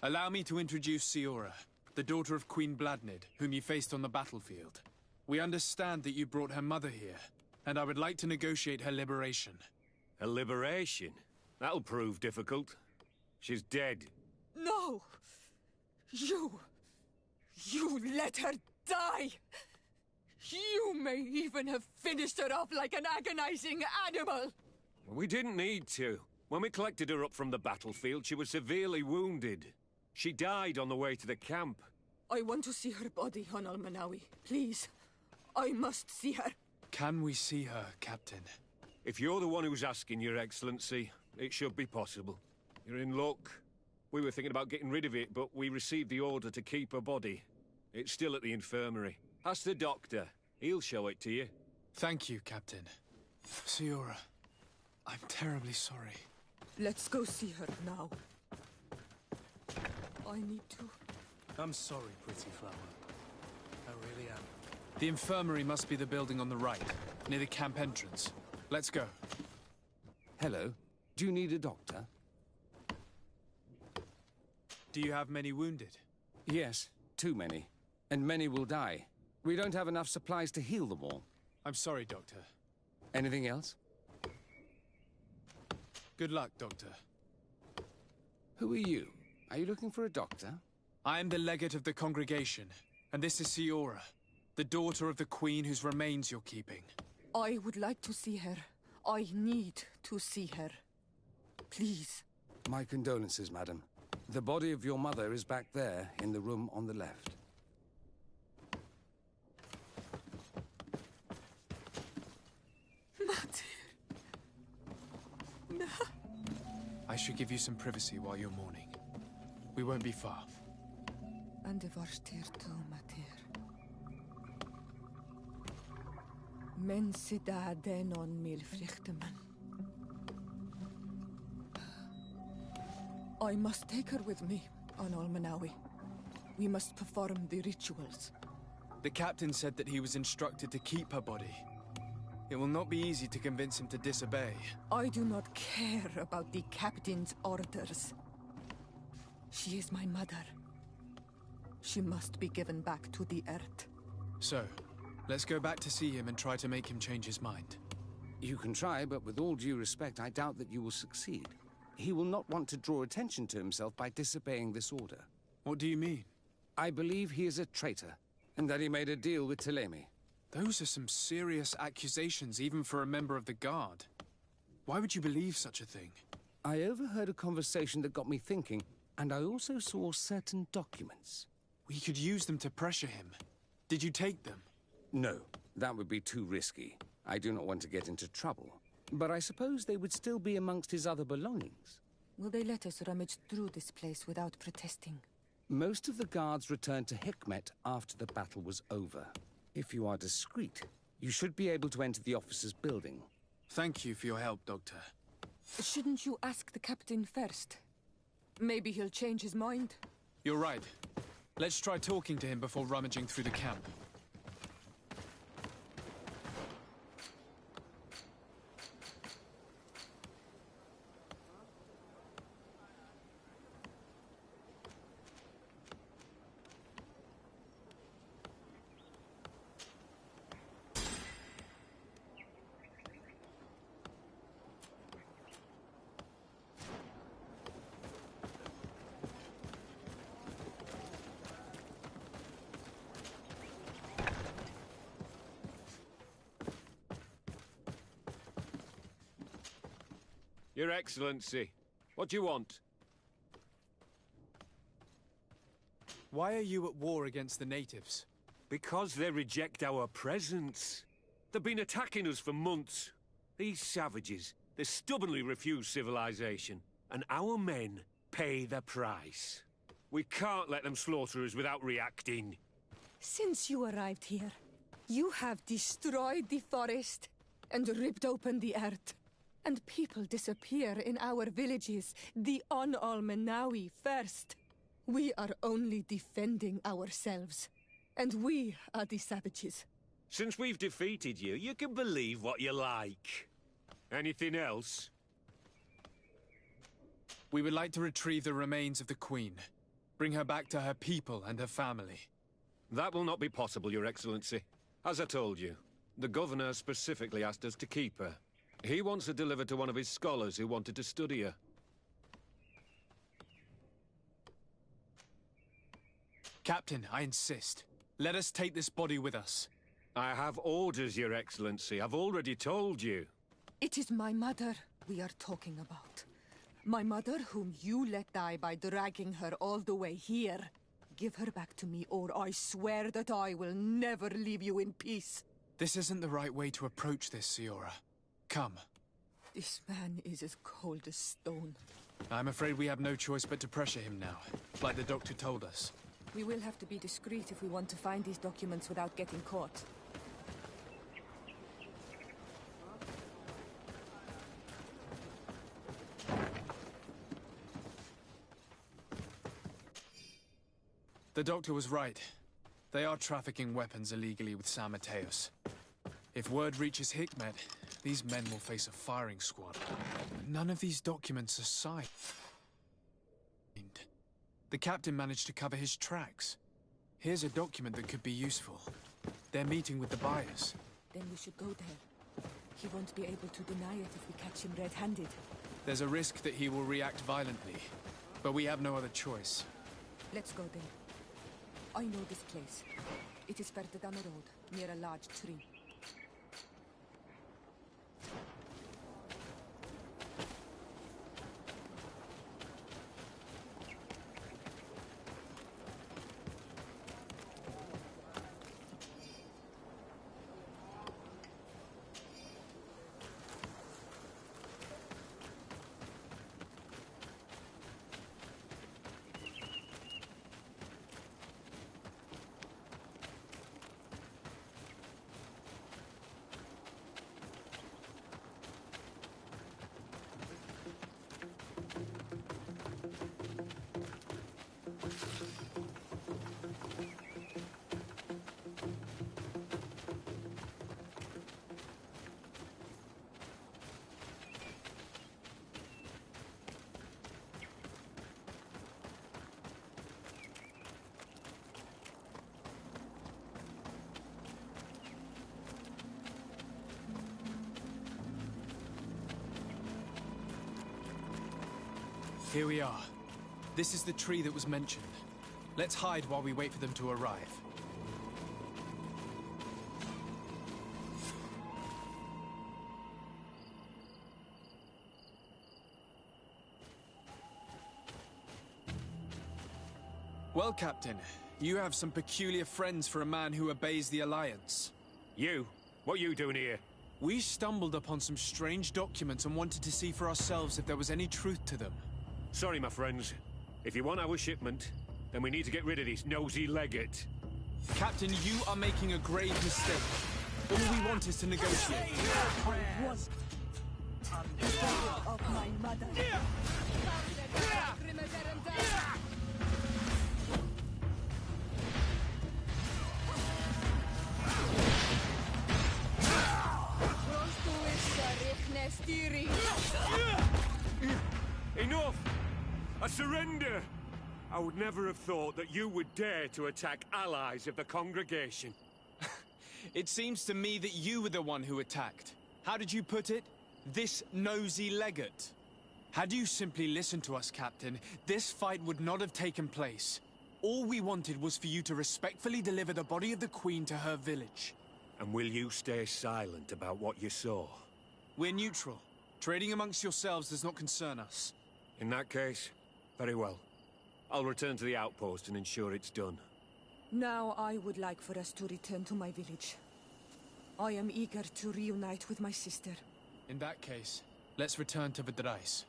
Allow me to introduce Siora, the daughter of Queen Bladnid, whom you faced on the battlefield. We understand that you brought her mother here, and I would like to negotiate her liberation. Her liberation? That'll prove difficult. She's dead. No! You let her die! You may even have finished her off like an agonizing animal! We didn't need to. When we collected her up from the battlefield, she was severely wounded. She died on the way to the camp. I want to see her body on Almanawi. Please. I must see her. Can we see her, Captain? If you're the one who's asking, Your Excellency, it should be possible. You're in luck. We were thinking about getting rid of it, but we received the order to keep her body. It's still at the infirmary. Ask the doctor. He'll show it to you. Thank you, Captain. Siora, I'm terribly sorry. Let's go see her now. I need to... I'm sorry, pretty flower. I really am. The infirmary must be the building on the right, near the camp entrance. Let's go. Hello. Do you need a doctor? Do you have many wounded? Yes, too many. And many will die. We don't have enough supplies to heal them all. I'm sorry, Doctor. Anything else? Good luck, Doctor. Who are you? Are you looking for a doctor? I am the legate of the congregation, and this is Siora, the daughter of the queen whose remains you're keeping. I would like to see her. I need to see her. Please. My condolences, madam. The body of your mother is back there, in the room on the left. I should give you some privacy while you're mourning. We won't be far. And the varstir to mater. Men sida denon mil frichtemen. I must take her with me on Almanawi. We must perform the rituals. The captain said that he was instructed to keep her body. It will not be easy to convince him to disobey. I do not care about the captain's orders. She is my mother. She must be given back to the earth. So, let's go back to see him and try to make him change his mind. You can try, but with all due respect, I doubt that you will succeed. He will not want to draw attention to himself by disobeying this order. What do you mean? I believe he is a traitor, and that he made a deal with Telemi. Those are some serious accusations, even for a member of the Guard. Why would you believe such a thing? I overheard a conversation that got me thinking, and I also saw certain documents. We could use them to pressure him. Did you take them? No, that would be too risky. I do not want to get into trouble. But I suppose they would still be amongst his other belongings. Will they let us rummage through this place without protesting? Most of the guards returned to Hikmet after the battle was over. If you are discreet, you should be able to enter the officer's building. Thank you for your help, Doctor. Shouldn't you ask the captain first? Maybe he'll change his mind. You're right. Let's try talking to him before rummaging through the camp. Your Excellency, what do you want? Why are you at war against the natives? Because they reject our presence. They've been attacking us for months. These savages, they stubbornly refuse civilization. And our men pay the price. We can't let them slaughter us without reacting. Since you arrived here, you have destroyed the forest and ripped open the earth. And people disappear in our villages, the Onalmenawi first. We are only defending ourselves. And we are the savages. Since we've defeated you, you can believe what you like. Anything else? We would like to retrieve the remains of the Queen. Bring her back to her people and her family. That will not be possible, Your Excellency. As I told you, the Governor specifically asked us to keep her. He wants her delivered to one of his scholars who wanted to study her. Captain, I insist. Let us take this body with us. I have orders, Your Excellency. I've already told you. It is my mother we are talking about. My mother whom you let die by dragging her all the way here. Give her back to me, or I swear that I will never leave you in peace. This isn't the right way to approach this, Siora. Come. This man is as cold as stone. I'm afraid we have no choice but to pressure him now, like the doctor told us. We will have to be discreet if we want to find these documents without getting caught. The doctor was right. They are trafficking weapons illegally with San Mateos. If word reaches Hikmet, these men will face a firing squad. But none of these documents are signed. The captain managed to cover his tracks. Here's a document that could be useful. They're meeting with the buyers. Then we should go there. He won't be able to deny it if we catch him red-handed. There's a risk that he will react violently, but we have no other choice. Let's go then. I know this place. It is further down the road, near a large tree. Here we are. This is the tree that was mentioned. Let's hide while we wait for them to arrive. Well, Captain, you have some peculiar friends for a man who obeys the Alliance. You? What are you doing here? We stumbled upon some strange documents and wanted to see for ourselves if there was any truth to them. Sorry, my friends. If you want our shipment, then we need to get rid of this nosy legate. Captain, you are making a grave mistake. All we want is to negotiate. I was of my mother. Enough! I surrender! I would never have thought that you would dare to attack allies of the congregation. It seems to me that you were the one who attacked. How did you put it? This nosy legate. Had you simply listened to us, Captain, this fight would not have taken place. All we wanted was for you to respectfully deliver the body of the Queen to her village. And will you stay silent about what you saw? We're neutral. Trading amongst yourselves does not concern us. In that case, very well. I'll return to the outpost and ensure it's done. Now I would like for us to return to my village. I am eager to reunite with my sister. In that case, let's return to Vidrais.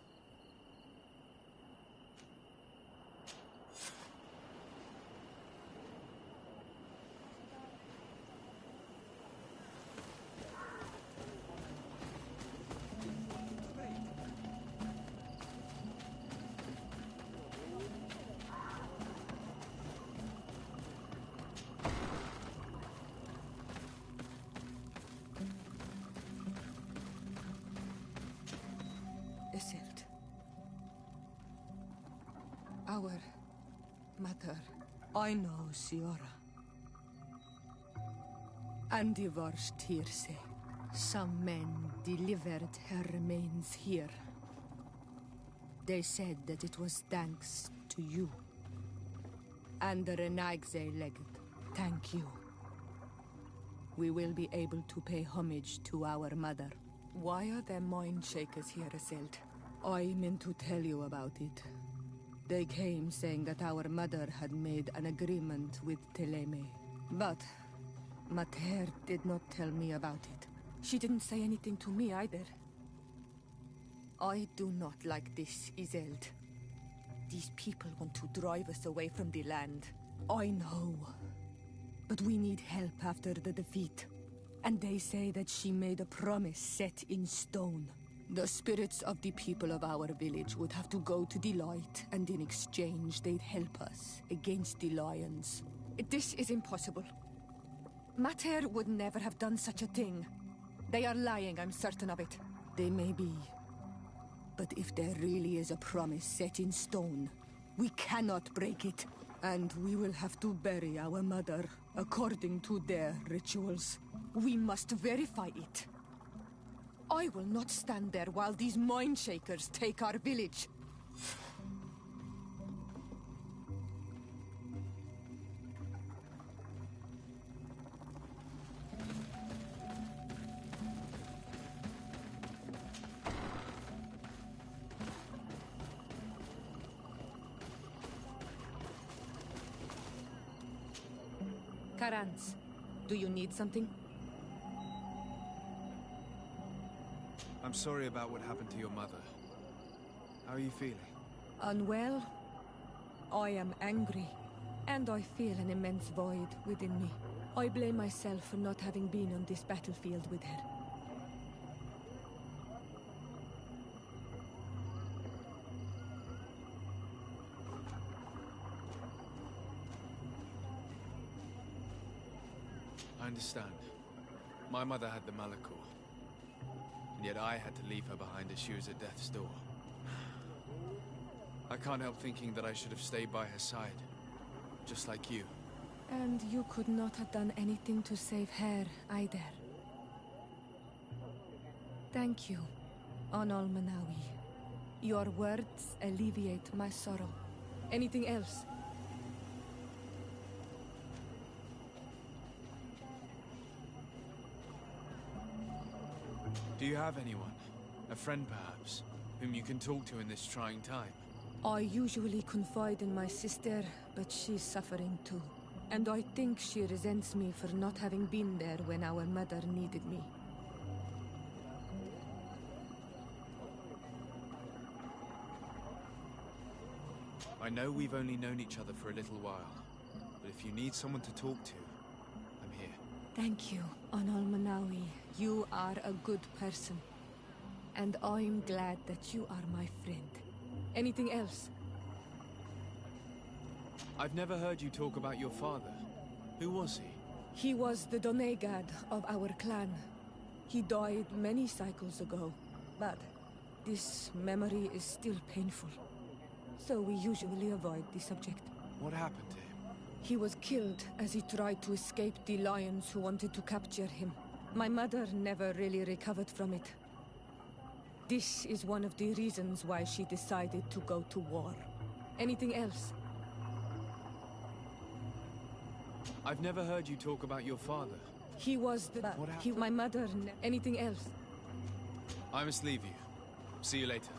Our mother, I know, Siora. And divorced Tirse. Some men delivered her remains here. They said that it was thanks to you. And the Renagze legate, thank you. We will be able to pay homage to our mother. Why are there mind shakers here, Iselt? I meant to tell you about it. They came saying that our mother had made an agreement with Teleme. But Mater did not tell me about it. She didn't say anything to me either. I do not like this, Iselt. These people want to drive us away from the land. I know. But we need help after the defeat. And they say that she made a promise set in stone. The spirits of the people of our village would have to go to the light, and in exchange they'd help us against the lions. This is impossible. Mater would never have done such a thing. They are lying, I'm certain of it. They may be. But if there really is a promise set in stone, we cannot break it. And we will have to bury our mother according to their rituals. We must verify it. I will not stand there while these mind shakers take our village. Karans, do you need something? I'm sorry about what happened to your mother. How are you feeling? Unwell? I am angry, and I feel an immense void within me. I blame myself for not having been on this battlefield with her. I understand. My mother had the Malachor. And yet I had to leave her behind as she was at death's door. I can't help thinking that I should have stayed by her side. Just like you. And you could not have done anything to save her, either. Thank you, Onol Manawi. Your words alleviate my sorrow. Anything else? Do you have anyone? A friend, perhaps? Whom you can talk to in this trying time? I usually confide in my sister, but she's suffering too. And I think she resents me for not having been there when our mother needed me. I know we've only known each other for a little while, but if you need someone to talk to, I'm here. Thank you, Onol Manawi. You are a good person. And I'm glad that you are my friend. Anything else? I've never heard you talk about your father. Who was he? He was the Donegad of our clan. He died many cycles ago, but this memory is still painful. So we usually avoid the subject. What happened to him? He was killed as he tried to escape the lions who wanted to capture him. My mother never really recovered from it. This is one of the reasons why she decided to go to war. Anything else? I've never heard you talk about your father. He was the... What happened? My mother... Anything else? I must leave you. See you later.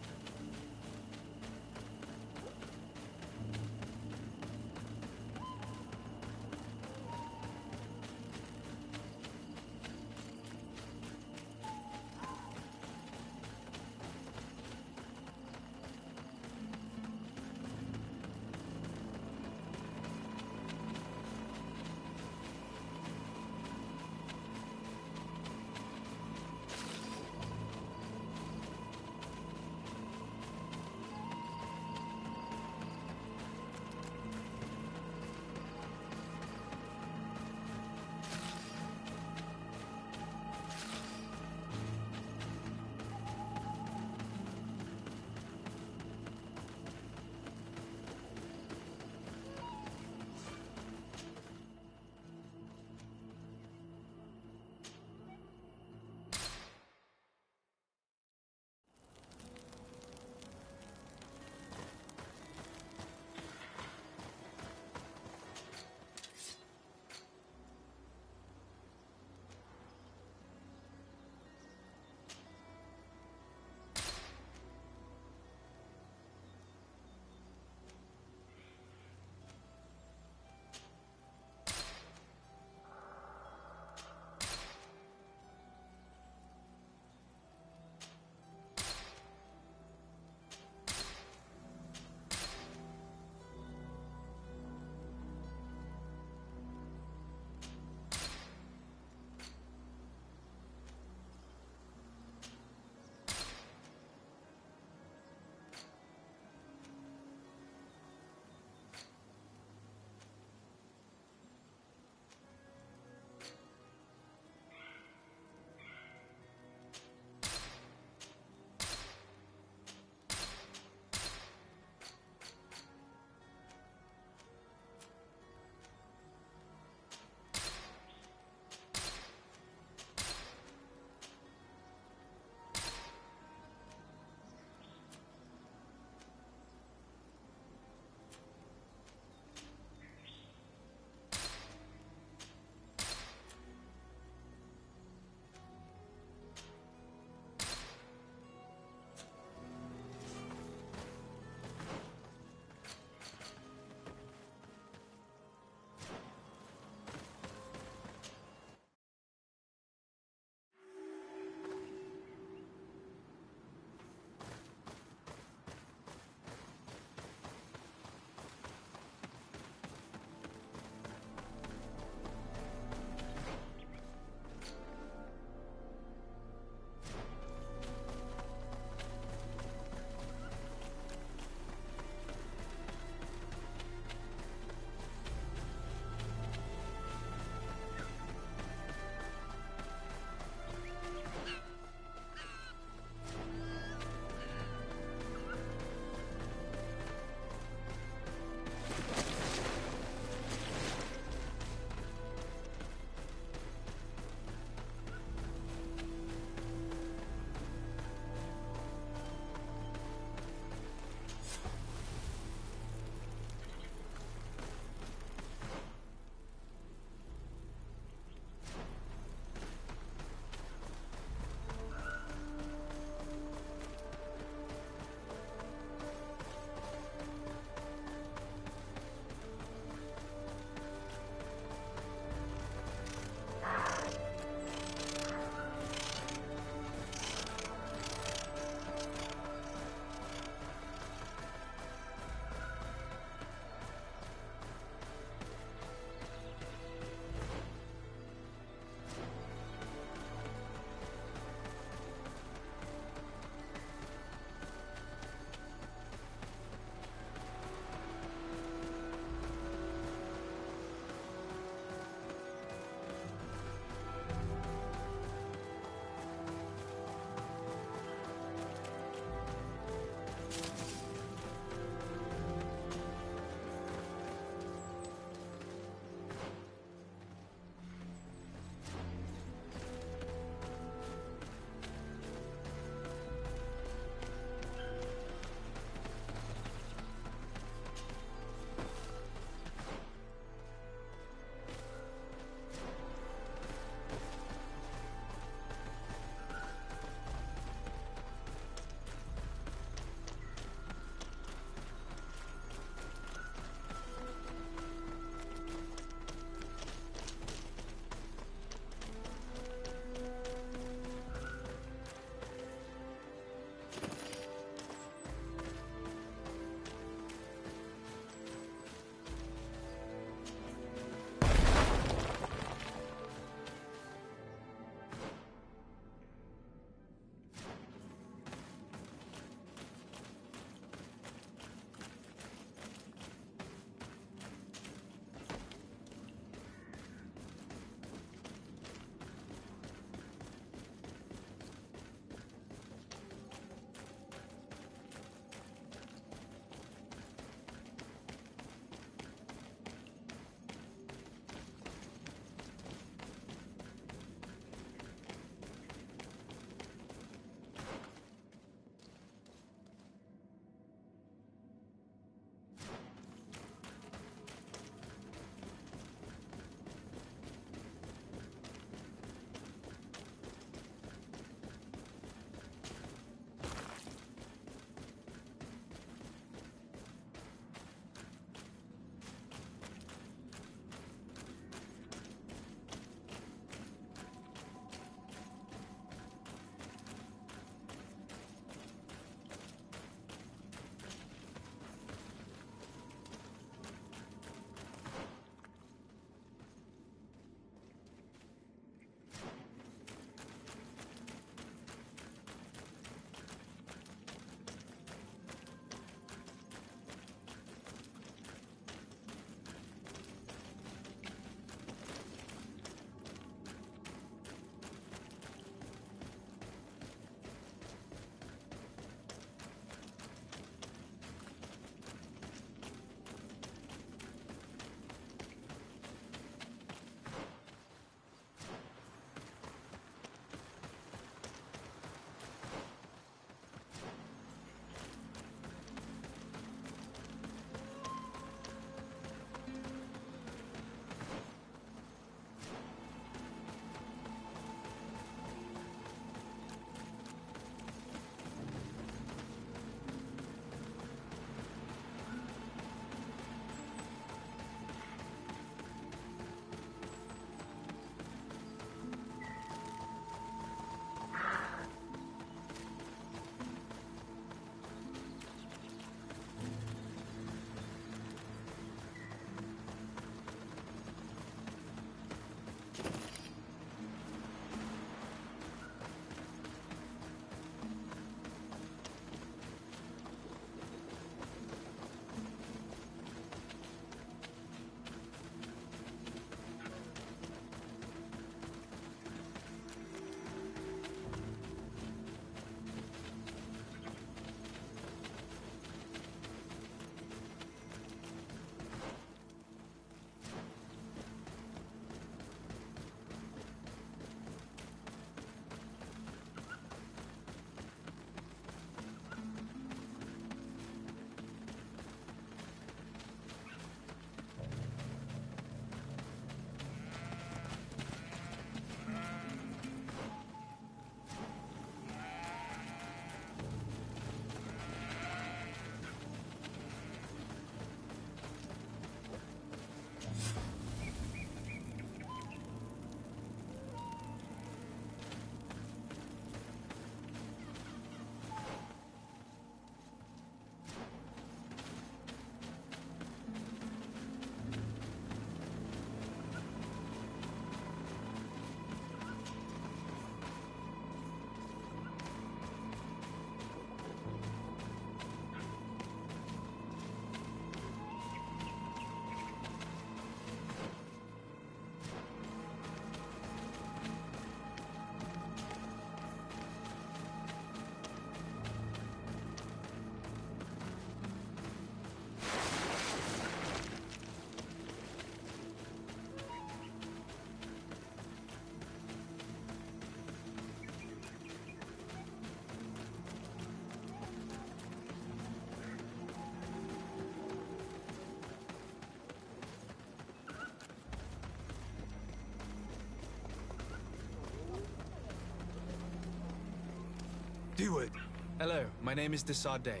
Do it. Hello, my name is de Sardet.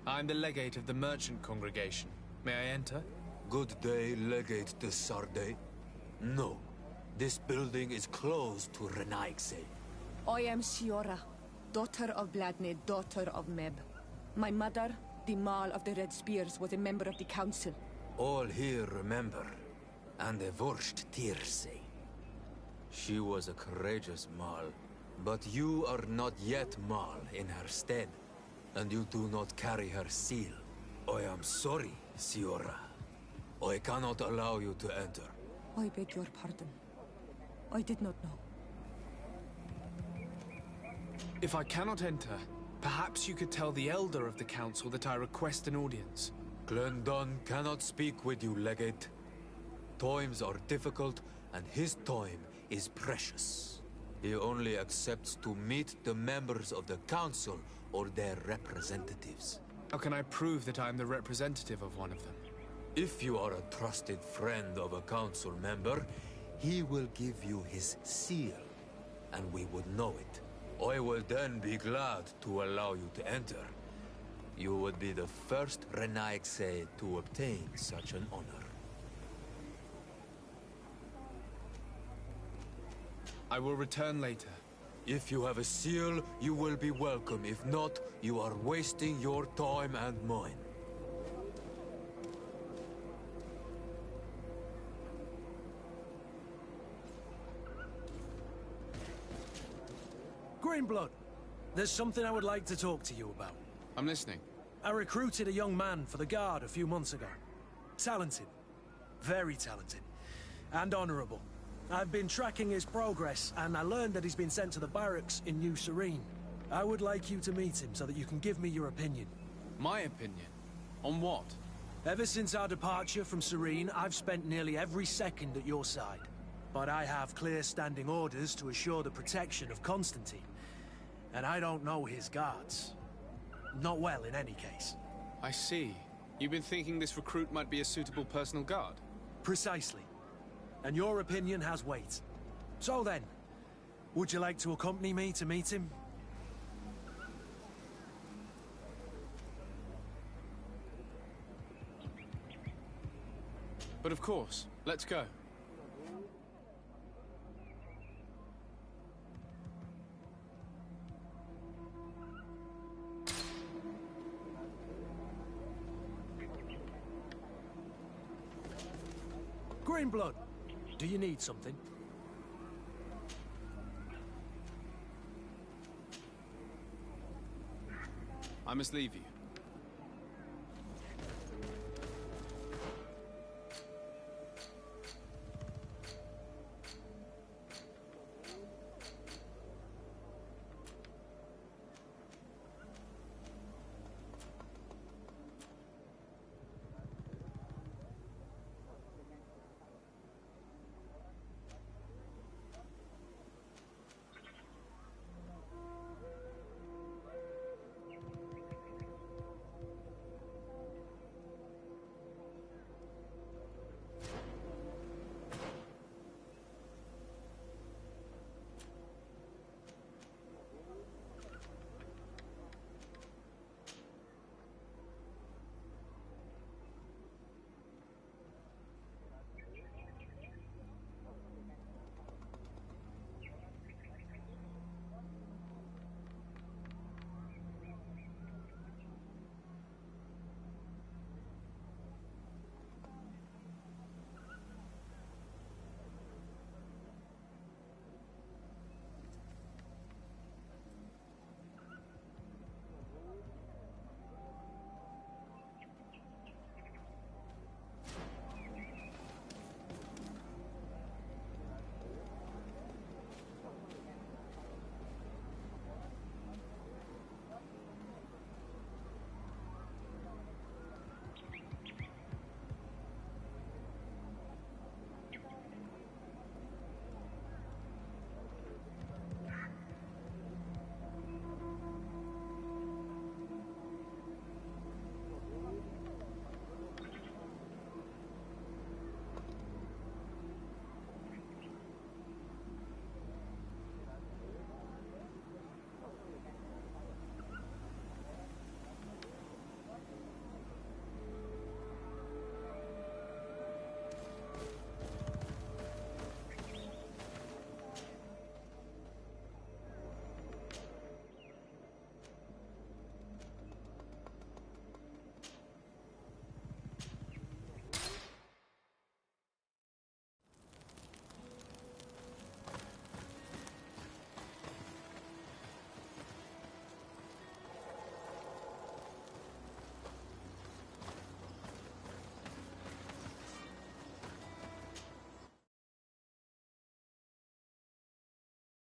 I'm the legate of the merchant congregation. May I enter? Good day, Legate de Sardet. No. This building is closed to Renaigse. I am Siora, daughter of Bladne, daughter of Meb. My mother, the Mall of the Red Spears, was a member of the council. All here remember, and the Vorst Tirse. She was a courageous Mall, but you are not yet Mall in her stead, and you do not carry her seal. I am sorry, Siora. I cannot allow you to enter. I beg your pardon. I did not know. If I cannot enter, perhaps you could tell the Elder of the Council that I request an audience. Glendon cannot speak with you, Legate. Times are difficult, and his time is precious. He only accepts to meet the members of the Council or their representatives. How can I prove that I am the representative of one of them? If you are a trusted friend of a Council member, he will give you his seal, and we would know it. I will then be glad to allow you to enter. You would be the first Renaigse to obtain such an honor. I will return later. If you have a seal, you will be welcome. If not, you are wasting your time and mine. Greenblood, there's something I would like to talk to you about. I'm listening. I recruited a young man for the Guard a few months ago. Talented. Very talented. And honorable. I've been tracking his progress, and I learned that he's been sent to the barracks in New Serene. I would like you to meet him so that you can give me your opinion. My opinion? On what? Ever since our departure from Serene, I've spent nearly every second at your side. But I have clear standing orders to assure the protection of Constantine. And I don't know his guards. Not well, in any case. I see. You've been thinking this recruit might be a suitable personal guard? Precisely. And your opinion has weight. So then, would you like to accompany me to meet him? But of course, let's go. Greenblood, do you need something? I must leave you.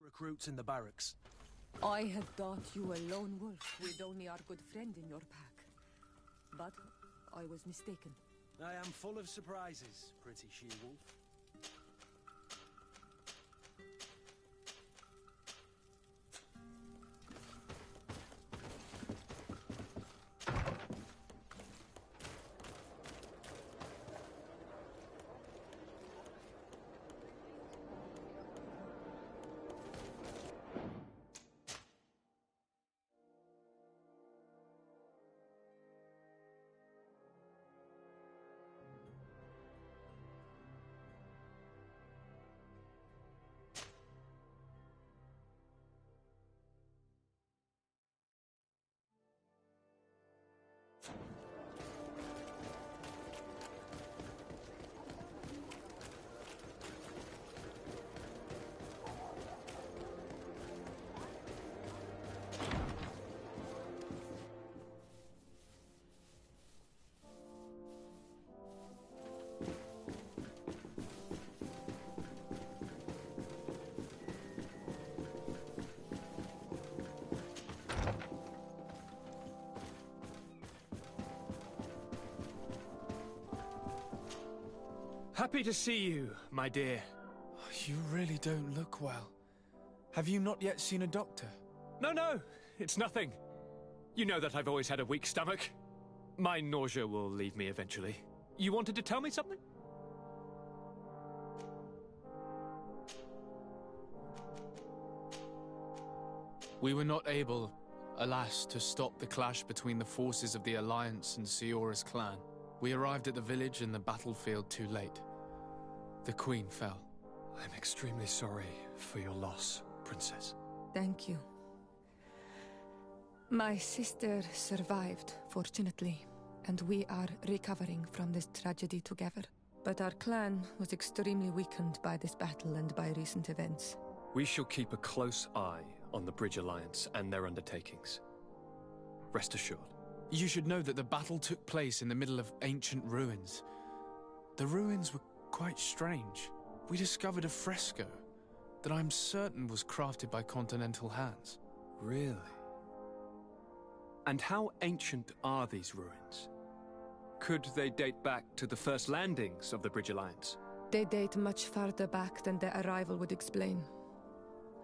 recruits in the barracks. I had thought you a lone wolf with only our good friend in your pack. But I was mistaken. I am full of surprises, pretty she-wolf. Happy to see you, my dear. You really don't look well. Have you not yet seen a doctor? No, it's nothing. You know that I've always had a weak stomach. My nausea will leave me eventually. You wanted to tell me something? We were not able, alas, to stop the clash between the forces of the Alliance and Siora's clan. We arrived at the village and the battlefield too late. The Queen fell. I'm extremely sorry for your loss, Princess. Thank you. My sister survived, fortunately, and we are recovering from this tragedy together. But our clan was extremely weakened by this battle and by recent events. We shall keep a close eye on the Bridge Alliance and their undertakings. Rest assured. You should know that the battle took place in the middle of ancient ruins. The ruins were quite strange. We discovered a fresco that I'm certain was crafted by continental hands. Really? And how ancient are these ruins? Could they date back to the first landings of the Bridge Alliance? They date much farther back than their arrival would explain.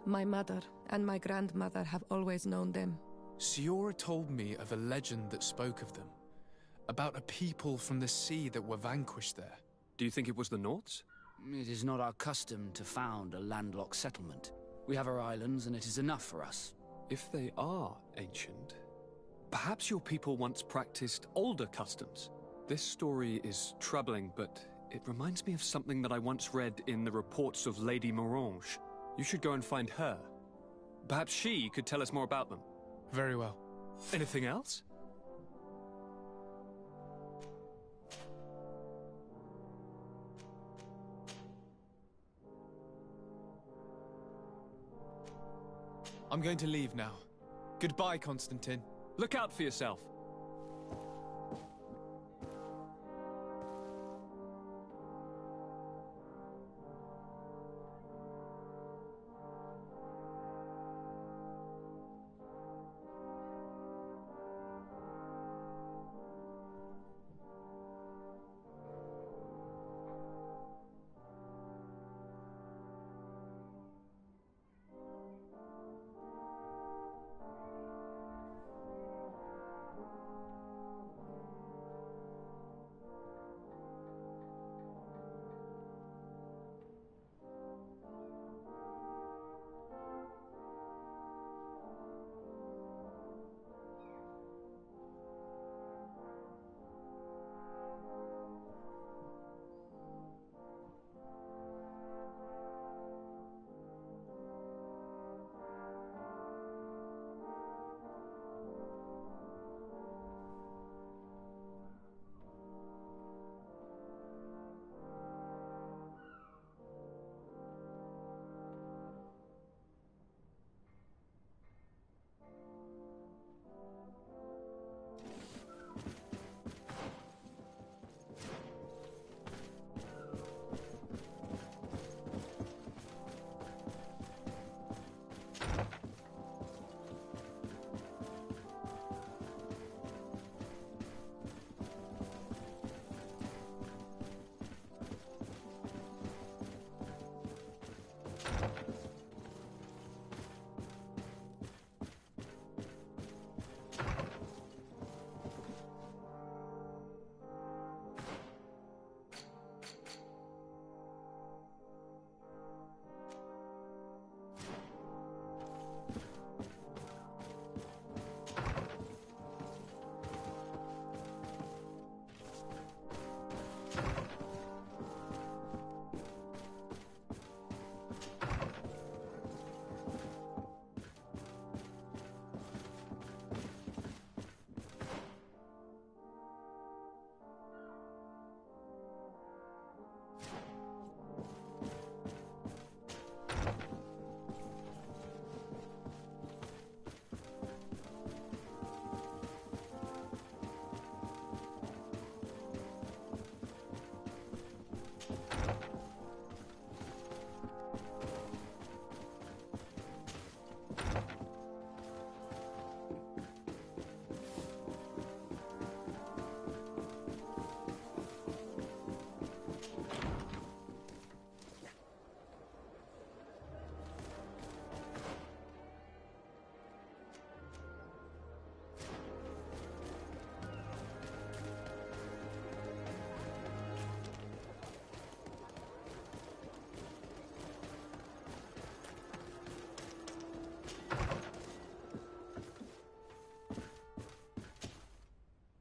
My mother and my grandmother have always known them. Siora told me of a legend that spoke of them, about a people from the sea that were vanquished there. Do you think it was the Nords? It is not our custom to found a landlocked settlement. We have our islands, and it is enough for us. If they are ancient, perhaps your people once practiced older customs. This story is troubling, but it reminds me of something that I once read in the reports of Lady Morange. You should go and find her. Perhaps she could tell us more about them. Very well. Anything else? I'm going to leave now. Goodbye, Constantine. Look out for yourself.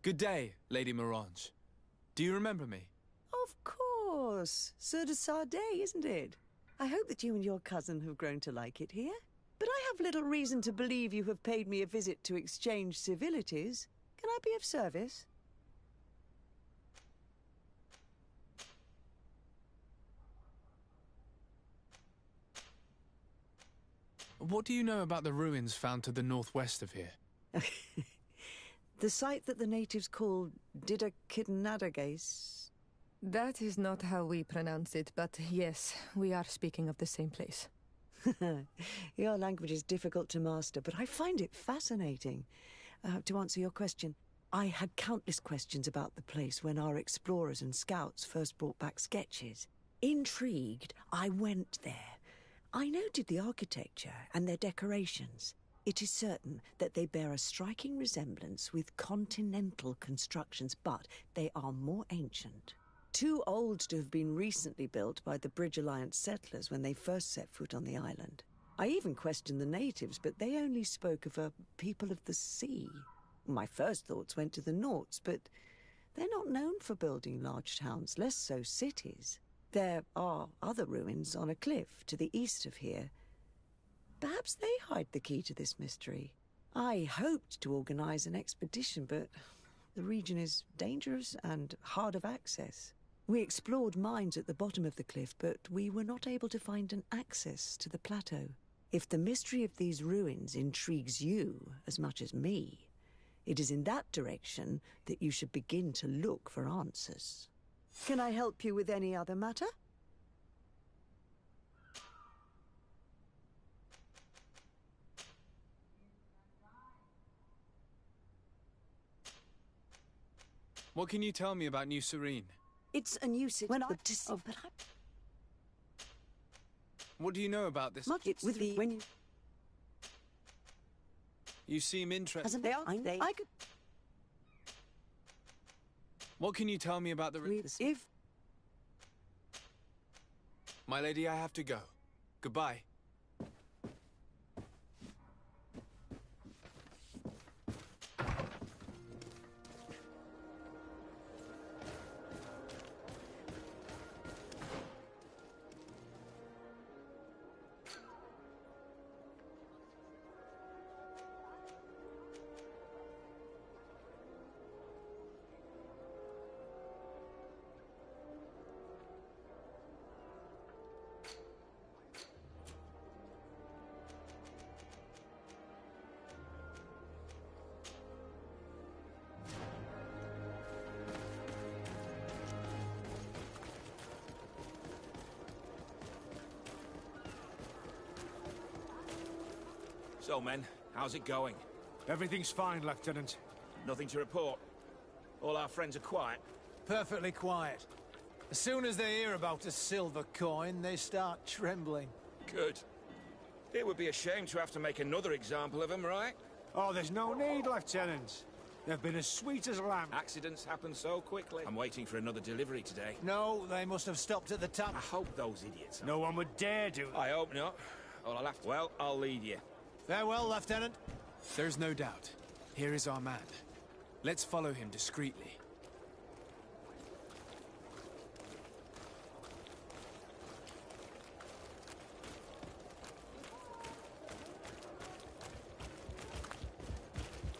Good day, Lady Morange. Do you remember me? Of course. Sir de Sardet, isn't it? I hope that you and your cousin have grown to like it here. But I have little reason to believe you have paid me a visit to exchange civilities. Can I be of service? What do you know about the ruins found to the northwest of here? The site that the natives call Didakidnadagase. That is not how we pronounce it, but yes, we are speaking of the same place. Your language is difficult to master, but I find it fascinating. To answer your question, I had countless questions about the place when our explorers and scouts first brought back sketches. Intrigued, I went there. I noted the architecture and their decorations. It is certain that they bear a striking resemblance with continental constructions, but they are more ancient. Too old to have been recently built by the Bridge Alliance settlers when they first set foot on the island. I even questioned the natives, but they only spoke of a people of the sea. My first thoughts went to the Nauts, but they're not known for building large towns, less so cities. There are other ruins on a cliff to the east of here. Perhaps they hide the key to this mystery. I hoped to organize an expedition, but the region is dangerous and hard of access. We explored mines at the bottom of the cliff, but we were not able to find an access to the plateau. If the mystery of these ruins intrigues you as much as me, it is in that direction that you should begin to look for answers. Can I help you with any other matter? What can you tell me about New Serene? It's a new city. What do you know about this? You seem interested. What can you tell me about the My lady, I have to go. Goodbye. So, men, how's it going? Everything's fine, Lieutenant. Nothing to report? All our friends are quiet? Perfectly quiet. As soon as they hear about a silver coin, they start trembling. Good. It would be a shame to have to make another example of them, right? Oh, there's no need, Lieutenant. They've been as sweet as lamb. Accidents happen so quickly. I'm waiting for another delivery today. No, they must have stopped at the tavern. I hope those idiots are. No one would dare do that. I hope not. Well, I'll lead you. Farewell, Lieutenant. There's no doubt. Here is our man. Let's follow him discreetly.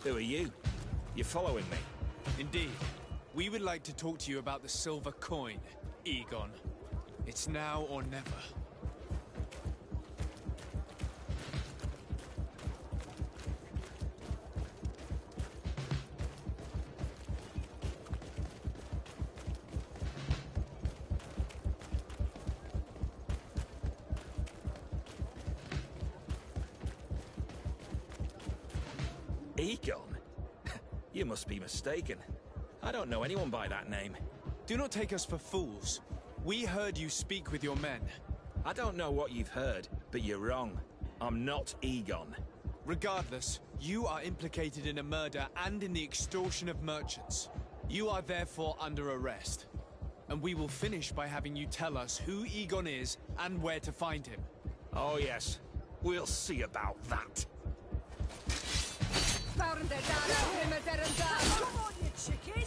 Who are you? You're following me? Indeed. We would like to talk to you about the silver coin, Egon. It's now or never. Egon? You must be mistaken. I don't know anyone by that name. Do not take us for fools. We heard you speak with your men. I don't know what you've heard, but you're wrong. I'm not Egon. Regardless, you are implicated in a murder and in the extortion of merchants. You are therefore under arrest. And we will finish by having you tell us who Egon is and where to find him. Oh yes, we'll see about that. Come on, you chicken!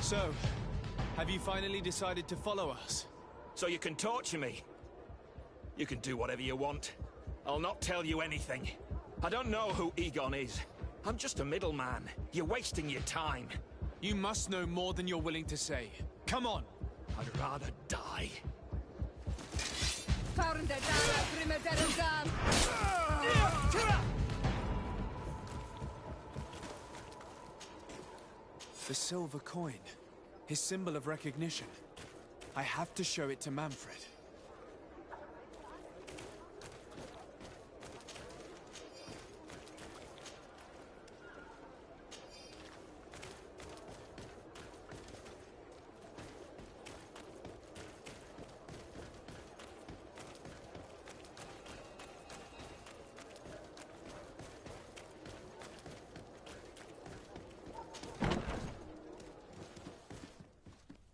So, have you finally decided to follow us? So you can torture me. You can do whatever you want. I'll not tell you anything. I don't know who Egon is. I'm just a middleman. You're wasting your time. You must know more than you're willing to say. Come on! I'd rather die. The silver coin. His symbol of recognition. I have to show it to Manfred.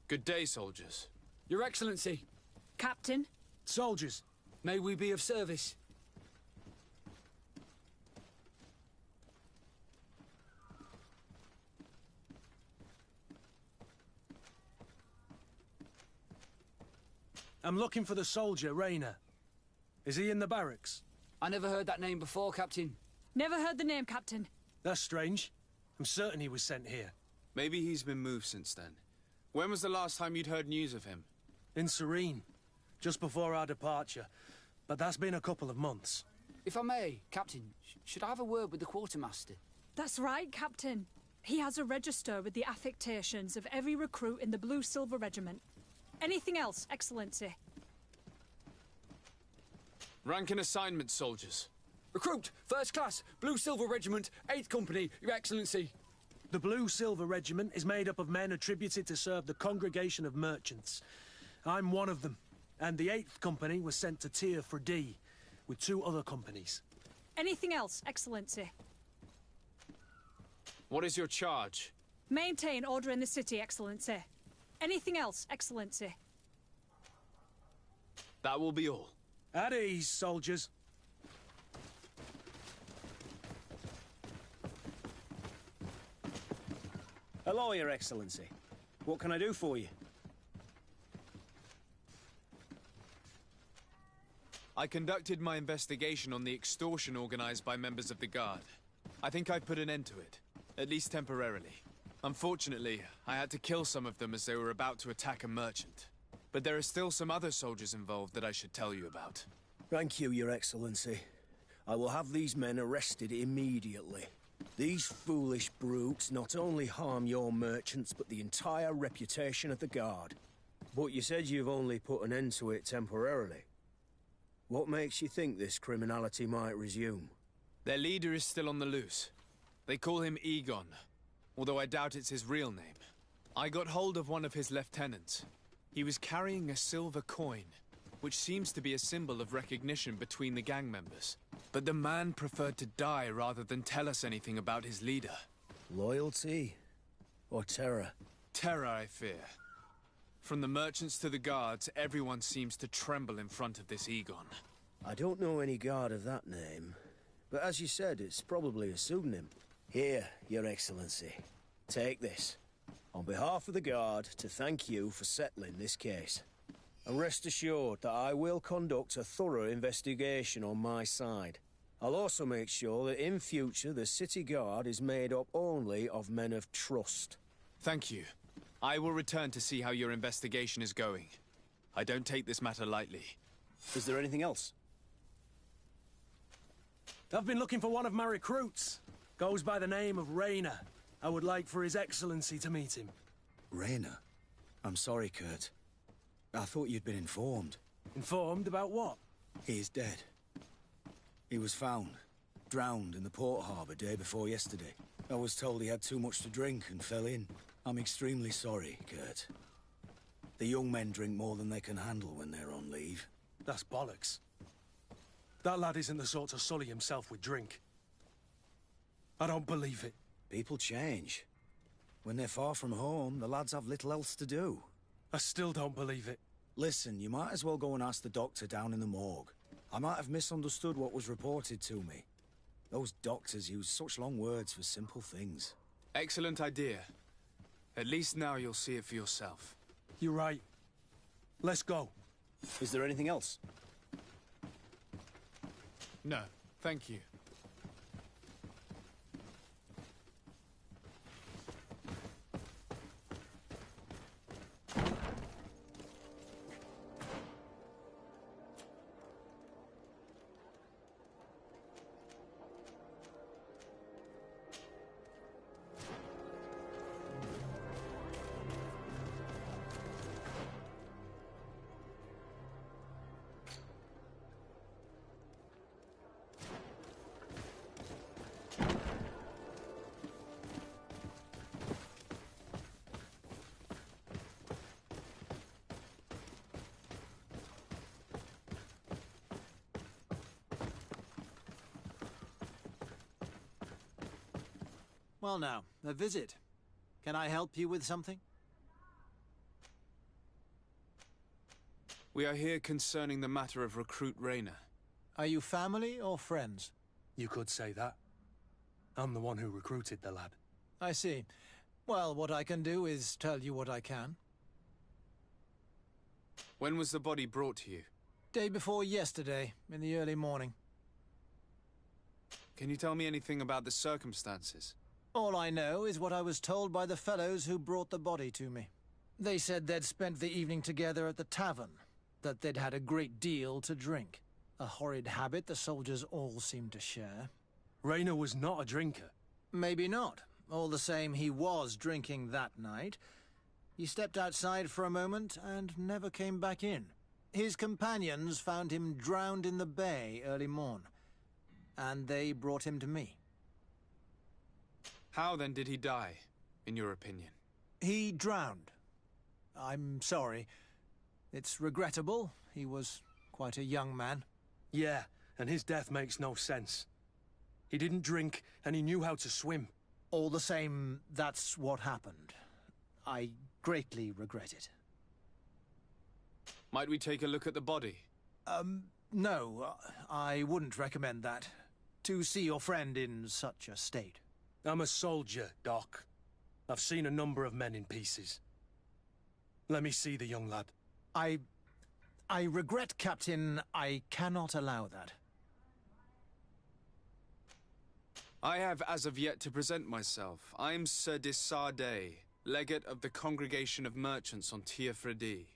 Good day, soldiers. Your Excellency. Captain? Soldiers. May we be of service? I'm looking for the soldier, Rayner. Is he in the barracks? I never heard that name before, Captain. Never heard the name, Captain. That's strange. I'm certain he was sent here. Maybe he's been moved since then. When was the last time you'd heard news of him? In Serene. Just before our departure. But that's been a couple of months. If I may, Captain, should I have a word with the quartermaster? That's right, Captain. He has a register with the affectations of every recruit in the Blue Silver Regiment. Anything else, Excellency? Rank and assignment, soldiers. Recruit, First Class, Blue Silver Regiment, 8th Company, Your Excellency. The Blue Silver Regiment is made up of men attributed to serve the Congregation of Merchants. I'm one of them, and the 8th Company was sent to Tier for D, with 2 other companies. Anything else, Excellency? What is your charge? Maintain order in the city, Excellency. Anything else, Excellency? That will be all. At ease, soldiers. Hello, Your Excellency. What can I do for you? I conducted my investigation on the extortion organized by members of the Guard. I think I've put an end to it, at least temporarily. Unfortunately, I had to kill some of them as they were about to attack a merchant. But there are still some other soldiers involved that I should tell you about. Thank you, Your Excellency. I will have these men arrested immediately. These foolish brutes not only harm your merchants, but the entire reputation of the Guard. But you said you've only put an end to it temporarily. What makes you think this criminality might resume? Their leader is still on the loose. They call him Egon, although I doubt it's his real name. I got hold of one of his lieutenants. He was carrying a silver coin, which seems to be a symbol of recognition between the gang members. But the man preferred to die rather than tell us anything about his leader. Loyalty? Or terror? Terror, I fear. From the merchants to the guards, everyone seems to tremble in front of this Egon. I don't know any guard of that name. But as you said, it's probably a pseudonym. Here, Your Excellency. Take this. On behalf of the Guard, to thank you for settling this case. And rest assured that I will conduct a thorough investigation on my side. I'll also make sure that in future the City Guard is made up only of men of trust. Thank you. I will return to see how your investigation is going. I don't take this matter lightly. Is there anything else? I've been looking for one of my recruits. Goes by the name of Rayner. I would like for His Excellency to meet him. Rayner? I'm sorry, Kurt. I thought you'd been informed. Informed about what? He is dead. He was found, drowned in the port harbour day before yesterday. I was told he had too much to drink and fell in. I'm extremely sorry, Kurt. The young men drink more than they can handle when they're on leave. That's bollocks. That lad isn't the sort to sully himself with drink. I don't believe it. People change. When they're far from home, the lads have little else to do. I still don't believe it. Listen, you might as well go and ask the doctor down in the morgue. I might have misunderstood what was reported to me. Those doctors use such long words for simple things. Excellent idea. At least now you'll see it for yourself. You're right. Let's go. Is there anything else? No, thank you. Well now, a visit. Can I help you with something? We are here concerning the matter of Recruit Rayner. Are you family or friends? You could say that. I'm the one who recruited the lad. I see. Well, what I can do is tell you what I can. When was the body brought to you? Day before yesterday, in the early morning. Can you tell me anything about the circumstances? All I know is what I was told by the fellows who brought the body to me. They said they'd spent the evening together at the tavern, that they'd had a great deal to drink. A horrid habit the soldiers all seemed to share. Rayner was not a drinker. Maybe not. All the same, he was drinking that night. He stepped outside for a moment and never came back in. His companions found him drowned in the bay early morn, and they brought him to me. How then did he die, in your opinion? He drowned. I'm sorry. It's regrettable. He was quite a young man. Yeah, and his death makes no sense. He didn't drink, and he knew how to swim. All the same, that's what happened. I greatly regret it. Might we take a look at the body? No, I wouldn't recommend that. To see your friend in such a state. I'm a soldier, Doc. I've seen a number of men in pieces. Let me see the young lad. I regret, Captain. I cannot allow that. I have as of yet to present myself. I'm Sir Desardet, legate of the Congregation of Merchants on Tiefredi.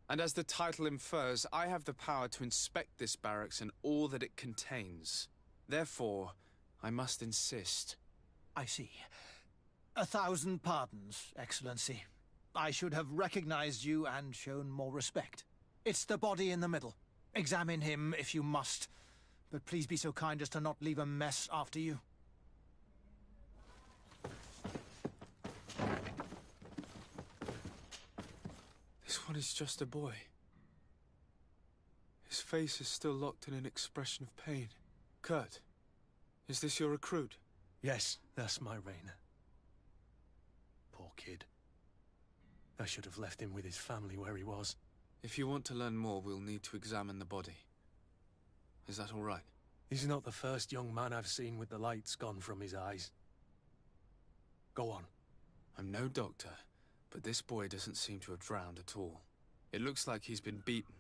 And as the title infers, I have the power to inspect this barracks and all that it contains. Therefore, I must insist. I see. 1,000 pardons, Excellency. I should have recognized you and shown more respect. It's the body in the middle. Examine him if you must, but please be so kind as to not leave a mess after you. This one is just a boy. His face is still locked in an expression of pain. Kurt, is this your recruit? Yes, that's my Rayner. Poor kid. I should have left him with his family where he was. If you want to learn more, we'll need to examine the body. Is that all right? He's not the first young man I've seen with the lights gone from his eyes. Go on. I'm no doctor, but this boy doesn't seem to have drowned at all. It looks like he's been beaten.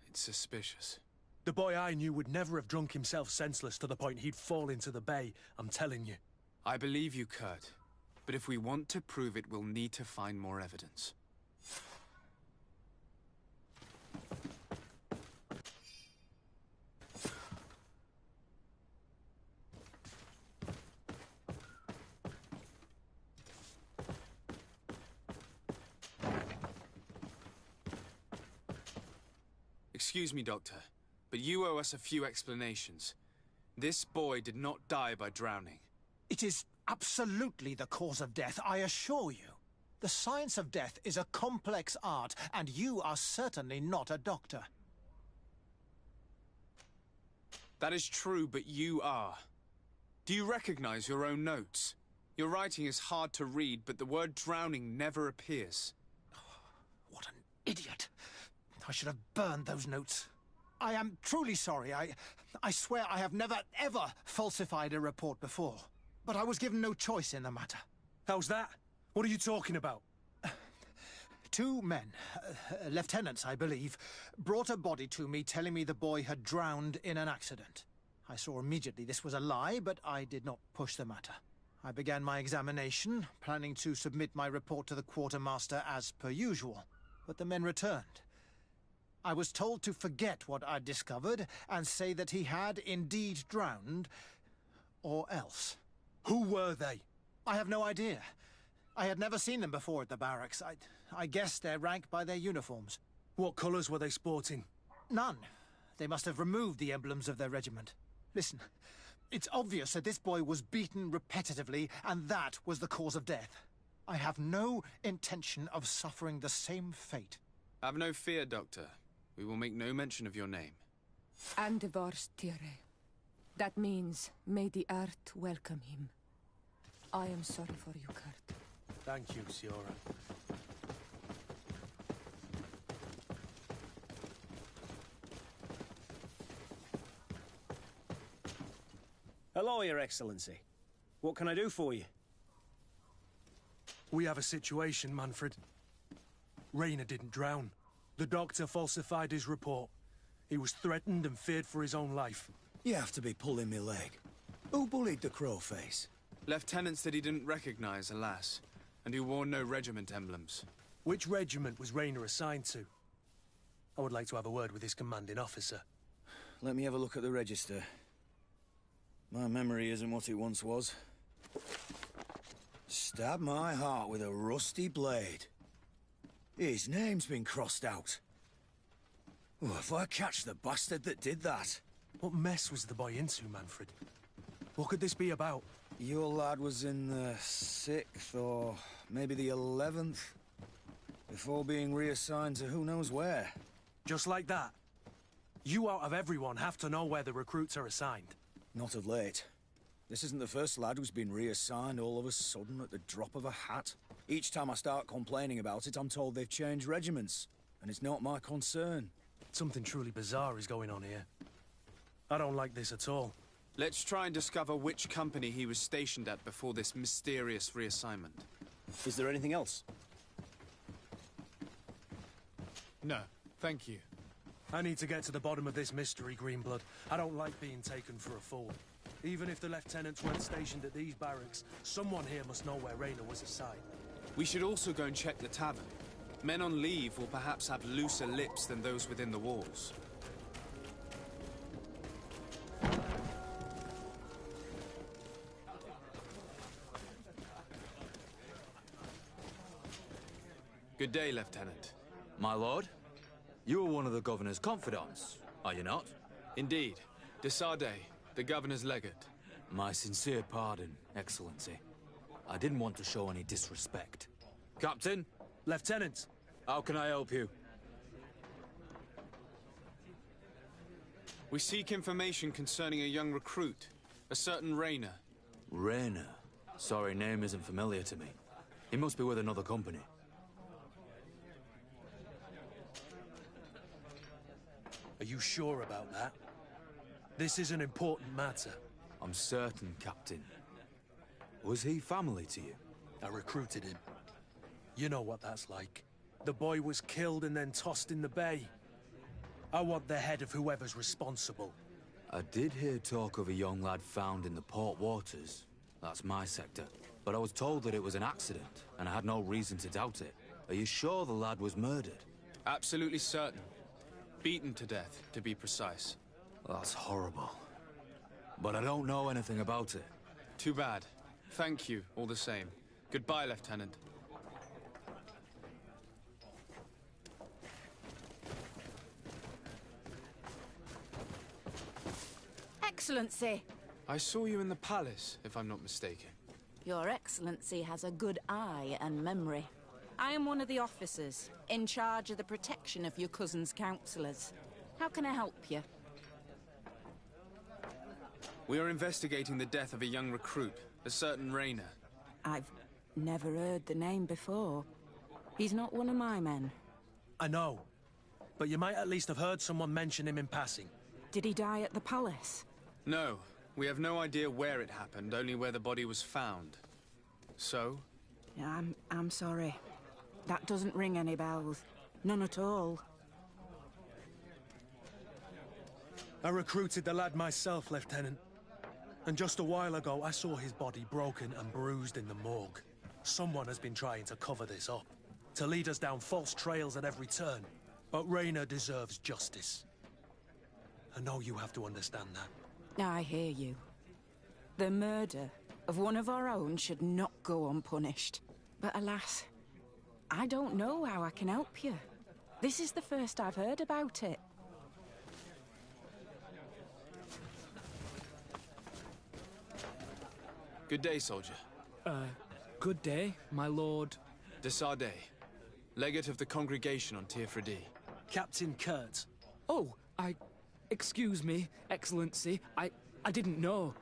It's suspicious. The boy I knew would never have drunk himself senseless to the point he'd fall into the bay, I'm telling you. I believe you, Kurt. But if we want to prove it, we'll need to find more evidence. Excuse me, Doctor, but you owe us a few explanations. This boy did not die by drowning. It is absolutely the cause of death, I assure you. The science of death is a complex art, and you are certainly not a doctor. That is true, but you are. Do you recognize your own notes? Your writing is hard to read, but the word drowning never appears. What an idiot. I should have burned those notes. I am truly sorry. I swear I have never, ever falsified a report before. But I was given no choice in the matter. How's that? What are you talking about? 2 men, lieutenants, I believe, brought a body to me telling me the boy had drowned in an accident. I saw immediately this was a lie, but I did not push the matter. I began my examination, planning to submit my report to the quartermaster as per usual. But the men returned. I was told to forget what I'd discovered and say that he had indeed drowned, or else. Who were they? I have no idea. I had never seen them before at the barracks. I guessed their rank by their uniforms. What colours were they sporting? None. They must have removed the emblems of their regiment. Listen, it's obvious that this boy was beaten repetitively, and that was the cause of death. I have no intention of suffering the same fate. Have no fear, Doctor. We will make no mention of your name. Andevars Tire. That means, may the earth welcome him. I am sorry for you, Kurt. Thank you, Siora. Hello, Your Excellency. What can I do for you? We have a situation, Manfred. Rainer didn't drown. The doctor falsified his report. He was threatened and feared for his own life. You have to be pulling me leg. Who bullied the crowface? Lieutenants that he didn't recognize, alas, and who wore no regiment emblems. Which regiment was Rainer assigned to? I would like to have a word with his commanding officer. Let me have a look at the register. My memory isn't what it once was. Stab my heart with a rusty blade. His name's been crossed out. Oh, if I catch the bastard that did that. What mess was the boy into, Manfred? What could this be about? Your lad was in the 6th or maybe the 11th, before being reassigned to who knows where. Just like that? You out of everyone have to know where the recruits are assigned. Not of late. This isn't the first lad who's been reassigned all of a sudden at the drop of a hat. Each time I start complaining about it, I'm told they've changed regiments, and it's not my concern. Something truly bizarre is going on here. I don't like this at all. Let's try and discover which company he was stationed at before this mysterious reassignment. Is there anything else? No, thank you. I need to get to the bottom of this mystery, Greenblood. I don't like being taken for a fool. Even if the lieutenants weren't stationed at these barracks, someone here must know where Rainer was assigned. We should also go and check the tavern. Men on leave will perhaps have looser lips than those within the walls. Good day, Lieutenant. My lord? You are one of the governor's confidants, are you not? Indeed. De Sardet, the governor's legate. My sincere pardon, Excellency. I didn't want to show any disrespect. Captain? Lieutenant! How can I help you? We seek information concerning a young recruit, a certain Rainer. Rainer? Sorry, name isn't familiar to me. He must be with another company. Are you sure about that? This is an important matter. I'm certain, Captain. Was he family to you? I recruited him. You know what that's like. The boy was killed and then tossed in the bay. I want the head of whoever's responsible. I did hear talk of a young lad found in the port waters. That's my sector. But I was told that it was an accident, and I had no reason to doubt it. Are you sure the lad was murdered? Absolutely certain. Beaten to death, to be precise. That's horrible. But I don't know anything about it. Too bad. Thank you, all the same. Goodbye, Lieutenant. Excellency! I saw you in the palace, if I'm not mistaken. Your Excellency has a good eye and memory. I am one of the officers, in charge of the protection of your cousin's councillors. How can I help you? We are investigating the death of a young recruit, a certain Rainer. I've never heard the name before. He's not one of my men. I know. But you might at least have heard someone mention him in passing. Did he die at the palace? No. We have no idea where it happened, only where the body was found. So? I'm sorry. That doesn't ring any bells. None at all. I recruited the lad myself, Lieutenant. And just a while ago, I saw his body broken and bruised in the morgue. Someone has been trying to cover this up, to lead us down false trails at every turn. But Raina deserves justice. I know you have to understand that. I hear you. The murder of one of our own should not go unpunished. But alas, I don't know how I can help you. This is the first I've heard about it. Good day, soldier. Good day, my lord. De Sardet, legate of the congregation on Tirfredi. Captain Kurt. Oh, excuse me, Excellency. I didn't know.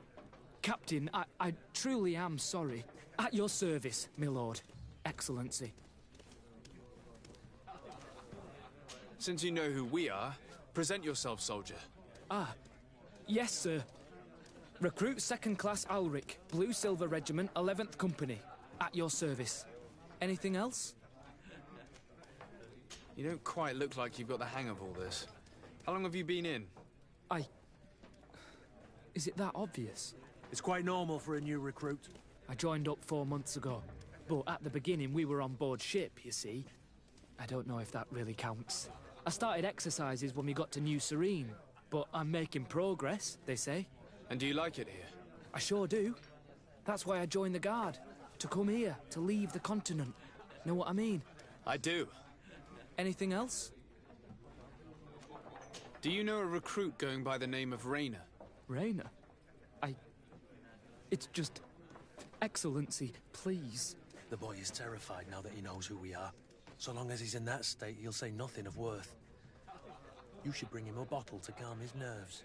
Captain, I truly am sorry. At your service, my lord. Excellency. Since you know who we are, present yourself, soldier. Yes, sir. Recruit 2nd Class Alric, Blue Silver Regiment, 11th Company. At your service. Anything else? You don't quite look like you've got the hang of all this. How long have you been in? Is it that obvious? It's quite normal for a new recruit. I joined up 4 months ago. But at the beginning, we were on board ship, you see. I don't know if that really counts. I started exercises when we got to New Serene. But I'm making progress, they say. And do you like it here? I sure do. That's why I joined the Guard. To come here, to leave the continent. Know what I mean? I do. Anything else? Do you know a recruit going by the name of Raina? Raina? It's just... Excellency, please. The boy is terrified now that he knows who we are. So long as he's in that state, he'll say nothing of worth. You should bring him a bottle to calm his nerves.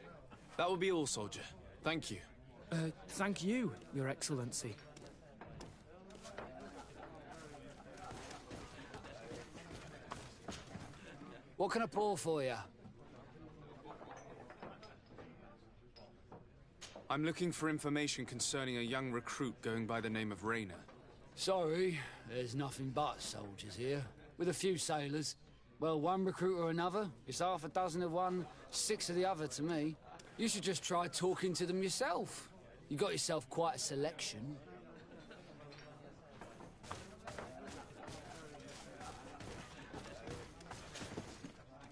That will be all, soldier. Thank you. Thank you, Your Excellency. What can I pour for you? I'm looking for information concerning a young recruit going by the name of Raina. Sorry, there's nothing but soldiers here, with a few sailors. Well, one recruit or another, it's half a dozen of one, 6 of the other to me. You should just try talking to them yourself. You got yourself quite a selection.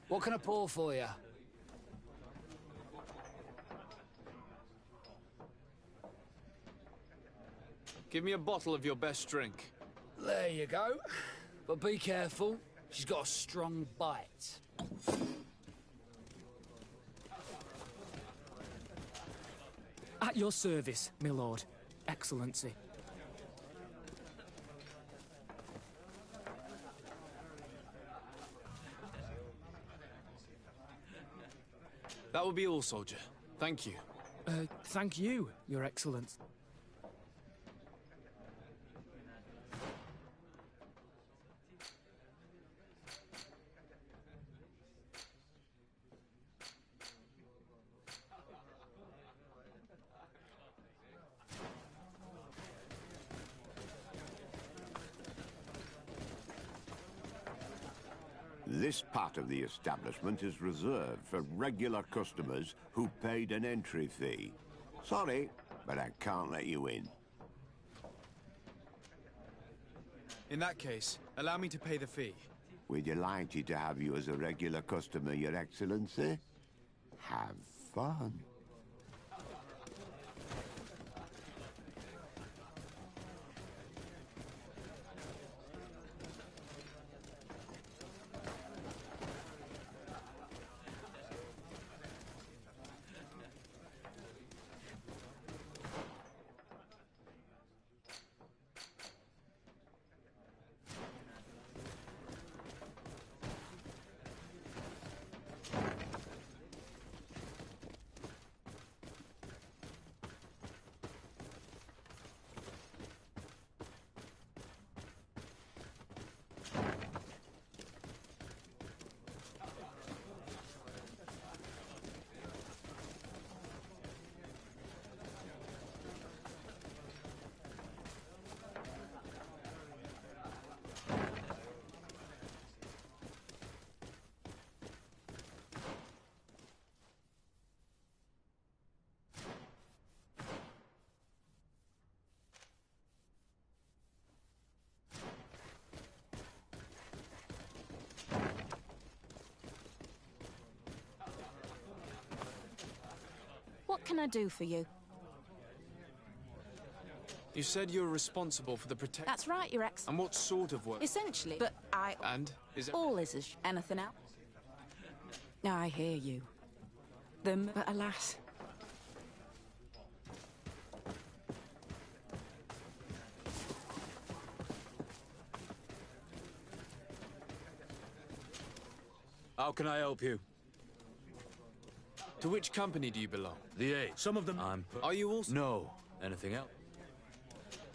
What can I pour for you? Give me a bottle of your best drink. There you go. But be careful, she's got a strong bite. At your service, my lord. Excellency. That will be all, soldier. Thank you. Thank you, Your Excellency. This part of the establishment is reserved for regular customers who paid an entry fee. Sorry, but I can't let you in. In that case, allow me to pay the fee. We're delighted to have you as a regular customer, Your Excellency. Have fun. can I do for you? You said you're responsible for the protection. That's right, Your Ex. And what sort of work? Essentially, but I... And? Is it... All is as... Anything else? I hear you. But alas... How can I help you? To which company do you belong? The Eight. Some of them... Are you also... No. Anything else?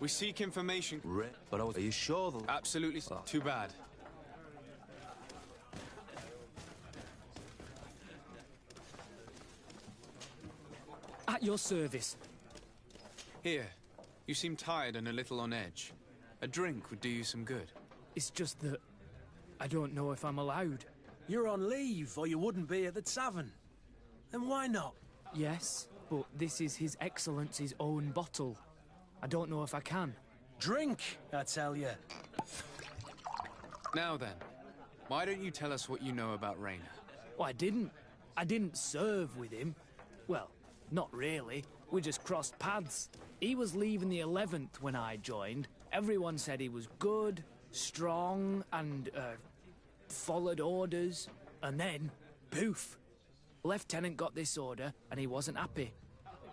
We seek information... But are you sure the... Absolutely. Too bad. At your service. Here. You seem tired and a little on edge. A drink would do you some good. It's just that... I don't know if I'm allowed. You're on leave, or you wouldn't be at the tavern. Then why not? Yes, but this is His Excellency's own bottle. I don't know if I can. Drink, I tell you. Now then, why don't you tell us what you know about Raynor? Well, I didn't serve with him. Well, not really. We just crossed paths. He was leaving the 11th when I joined. Everyone said he was good, strong, and, followed orders. And then, poof. Lieutenant got this order, and he wasn't happy.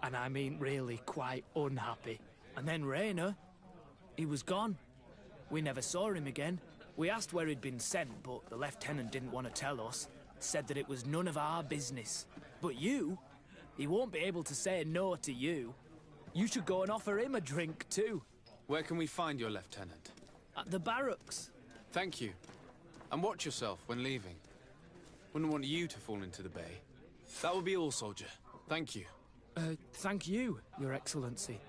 And I mean really quite unhappy. And then Raynor, he was gone. We never saw him again. We asked where he'd been sent, but the lieutenant didn't want to tell us. Said that it was none of our business. But you, he won't be able to say no to you. You should go and offer him a drink too. Where can we find your lieutenant? At the barracks. Thank you. And watch yourself when leaving. Wouldn't want you to fall into the bay. That will be all, soldier. Thank you. Thank you, Your Excellency.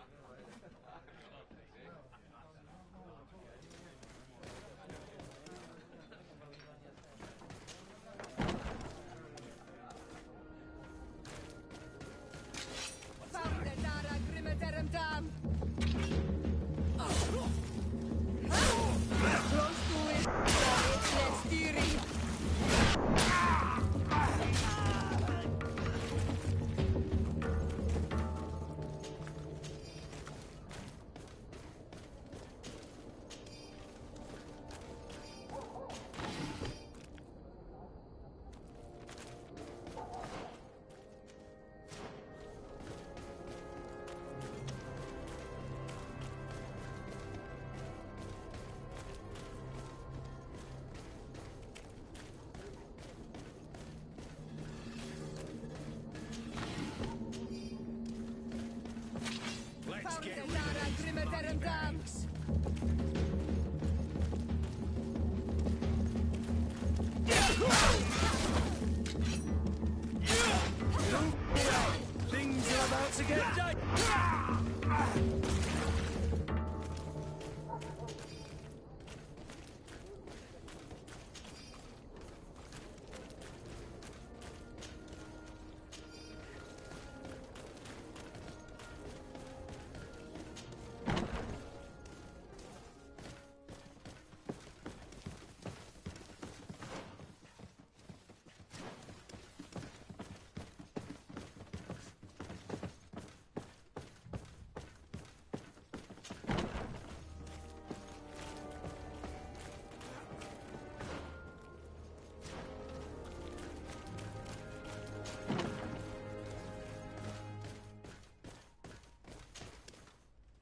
Things are about to get done.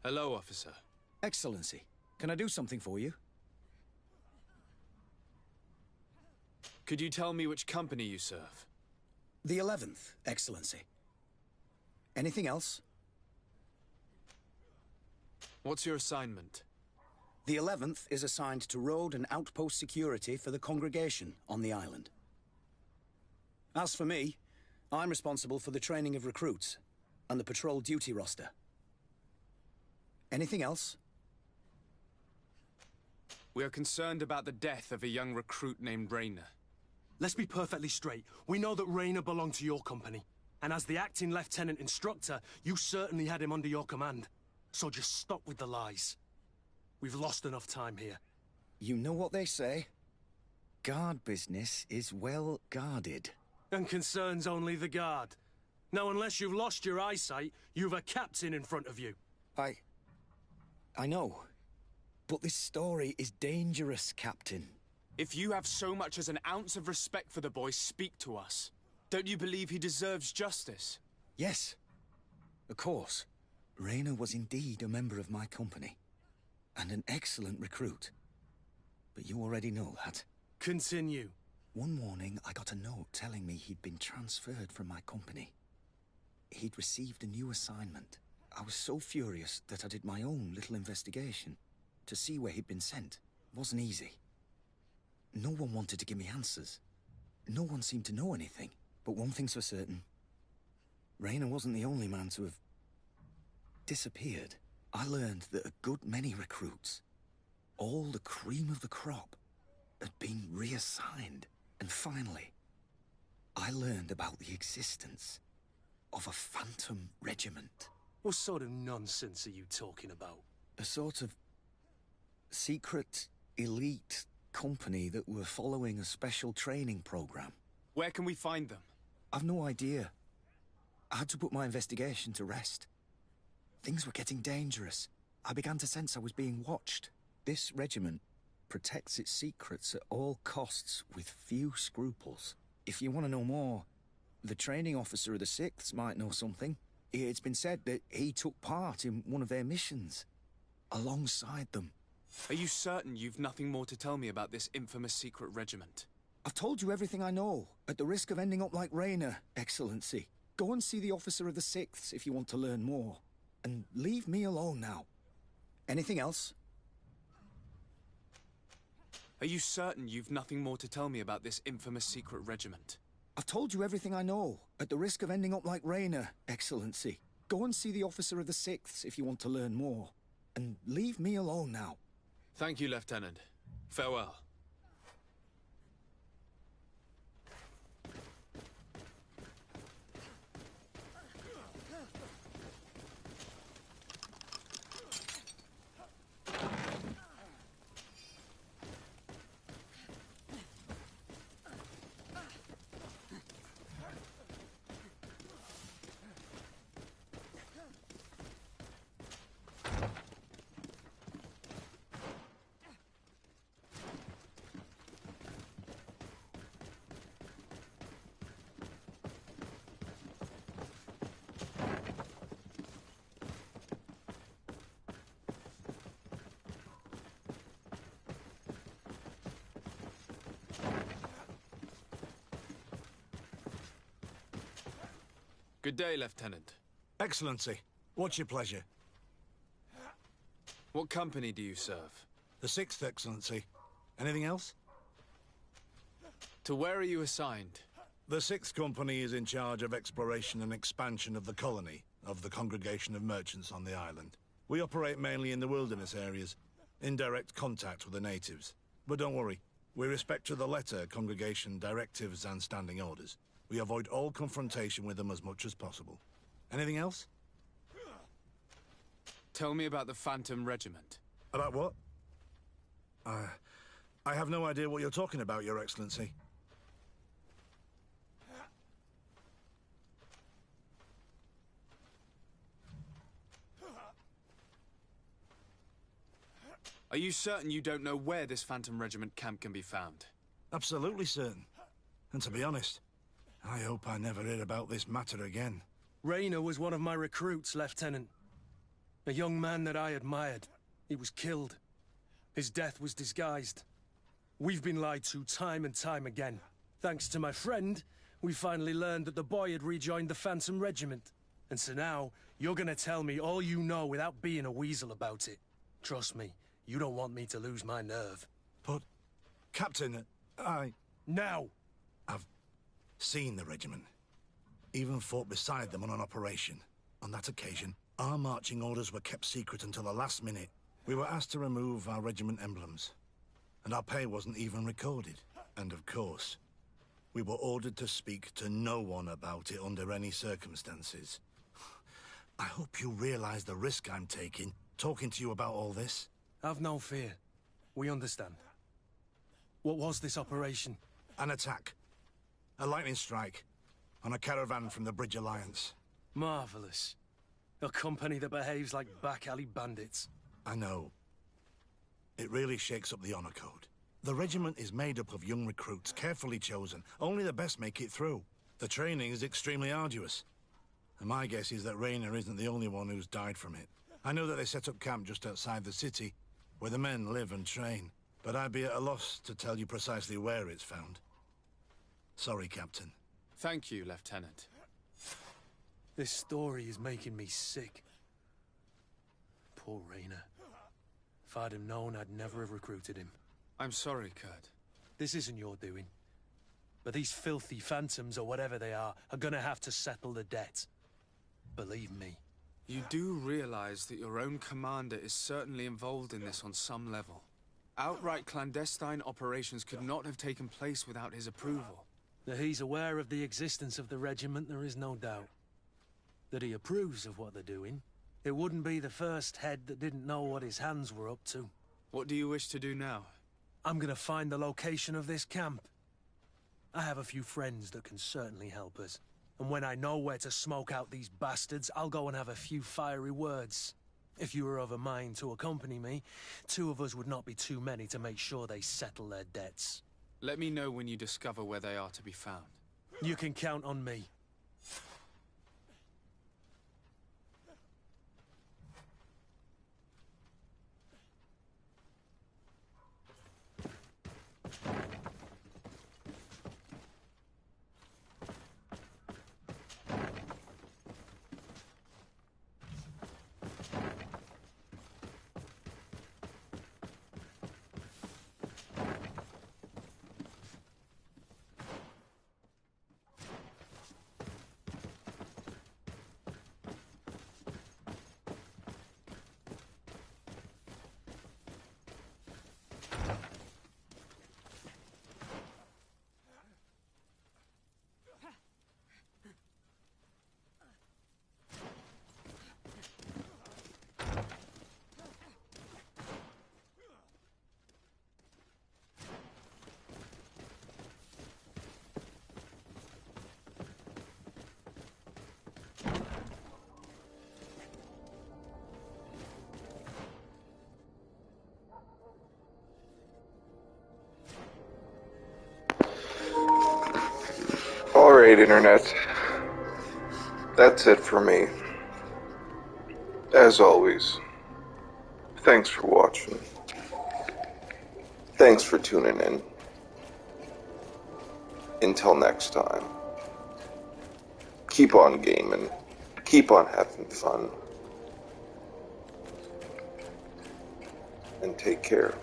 Hello, officer. Excellency, can I do something for you? Could you tell me which company you serve? The 11th, Excellency. Anything else? What's your assignment? The 11th is assigned to road and outpost security for the congregation on the island. As for me, I'm responsible for the training of recruits and the patrol duty roster. Anything else? We are concerned about the death of a young recruit named Raynor. Let's be perfectly straight. We know that Raynor belonged to your company. And as the acting lieutenant instructor, you certainly had him under your command. So just stop with the lies. We've lost enough time here. You know what they say? Guard business is well guarded. And concerns only the guard. Now, unless you've lost your eyesight, you've a captain in front of you. I know. But this story is dangerous, Captain. If you have so much as an ounce of respect for the boy, speak to us. Don't you believe he deserves justice? Yes. Of course. Rayner was indeed a member of my company. And an excellent recruit. But you already know that. Continue. One morning, I got a note telling me he'd been transferred from my company. He'd received a new assignment. I was so furious that I did my own little investigation. To see where he'd been sent wasn't easy. No one wanted to give me answers. No one seemed to know anything. But one thing's for certain. Rayner wasn't the only man to have disappeared. I learned that a good many recruits, all the cream of the crop, had been reassigned. And finally, I learned about the existence of a phantom regiment. What sort of nonsense are you talking about? A sort of secret, elite company that were following a special training program. Where can we find them? I've no idea. I had to put my investigation to rest. Things were getting dangerous. I began to sense I was being watched. This regiment protects its secrets at all costs with few scruples. If you want to know more, the training officer of the 6th might know something. It's been said that he took part in one of their missions, alongside them. Are you certain you've nothing more to tell me about this infamous secret regiment? I've told you everything I know, at the risk of ending up like Rayner, Excellency. Go and see the officer of the 6th if you want to learn more. And leave me alone now. Anything else? Are you certain you've nothing more to tell me about this infamous secret regiment? I've told you everything I know, at the risk of ending up like Rayner, Excellency. Go and see the officer of the 6th if you want to learn more. And leave me alone now. Thank you, Lieutenant. Farewell. Good day, Lieutenant. Excellency, what's your pleasure? What company do you serve? The 6th, Excellency. Anything else? To where are you assigned? The 6th Company is in charge of exploration and expansion of the colony of the Congregation of Merchants on the island. We operate mainly in the wilderness areas, in direct contact with the natives. But don't worry, we respect to the letter Congregation directives and standing orders. We avoid all confrontation with them as much as possible. Anything else? Tell me about the Phantom Regiment. About what? I have no idea what you're talking about, Your Excellency. Are you certain you don't know where this Phantom Regiment camp can be found? Absolutely certain. And to be honest, I hope I never hear about this matter again. Rayner was one of my recruits, Lieutenant. A young man that I admired. He was killed. His death was disguised. We've been lied to time and time again. Thanks to my friend, we finally learned that the boy had rejoined the Phantom Regiment. And so now, you're gonna tell me all you know without being a weasel about it. Trust me, you don't want me to lose my nerve. But, Captain, Now! I've seen the regiment. Even fought beside them on an operation. On that occasion, our marching orders were kept secret until the last minute. We were asked to remove our regiment emblems. And our pay wasn't even recorded. And of course, we were ordered to speak to no one about it under any circumstances. I hope you realize the risk I'm taking, talking to you about all this. Have no fear. We understand. What was this operation? An attack. A lightning strike. on a caravan from the Bridge Alliance. Marvelous. A company that behaves like back-alley bandits. I know. It really shakes up the honor code. The regiment is made up of young recruits, carefully chosen. Only the best make it through. The training is extremely arduous. And my guess is that Raynor isn't the only one who's died from it. I know that they set up camp just outside the city, where the men live and train. But I'd be at a loss to tell you precisely where it's found. Sorry, Captain. Thank you, Lieutenant. This story is making me sick. Poor Raynor. If I'd have known, I'd never have recruited him. I'm sorry, Kurt. This isn't your doing. But these filthy phantoms, or whatever they are gonna have to settle the debt. Believe me. You do realize that your own commander is certainly involved in this on some level. Outright clandestine operations could not have taken place without his approval. That he's aware of the existence of the regiment, there is no doubt. That he approves of what they're doing. It wouldn't be the first head that didn't know what his hands were up to. What do you wish to do now? I'm gonna find the location of this camp. I have a few friends that can certainly help us. And when I know where to smoke out these bastards, I'll go and have a few fiery words. If you were of a mind to accompany me, 2 of us would not be too many to make sure they settle their debts. Let me know when you discover where they are to be found. You can count on me. Alright, Internet. That's it for me. As always, thanks for watching. Thanks for tuning in. Until next time, keep on gaming, keep on having fun, and take care.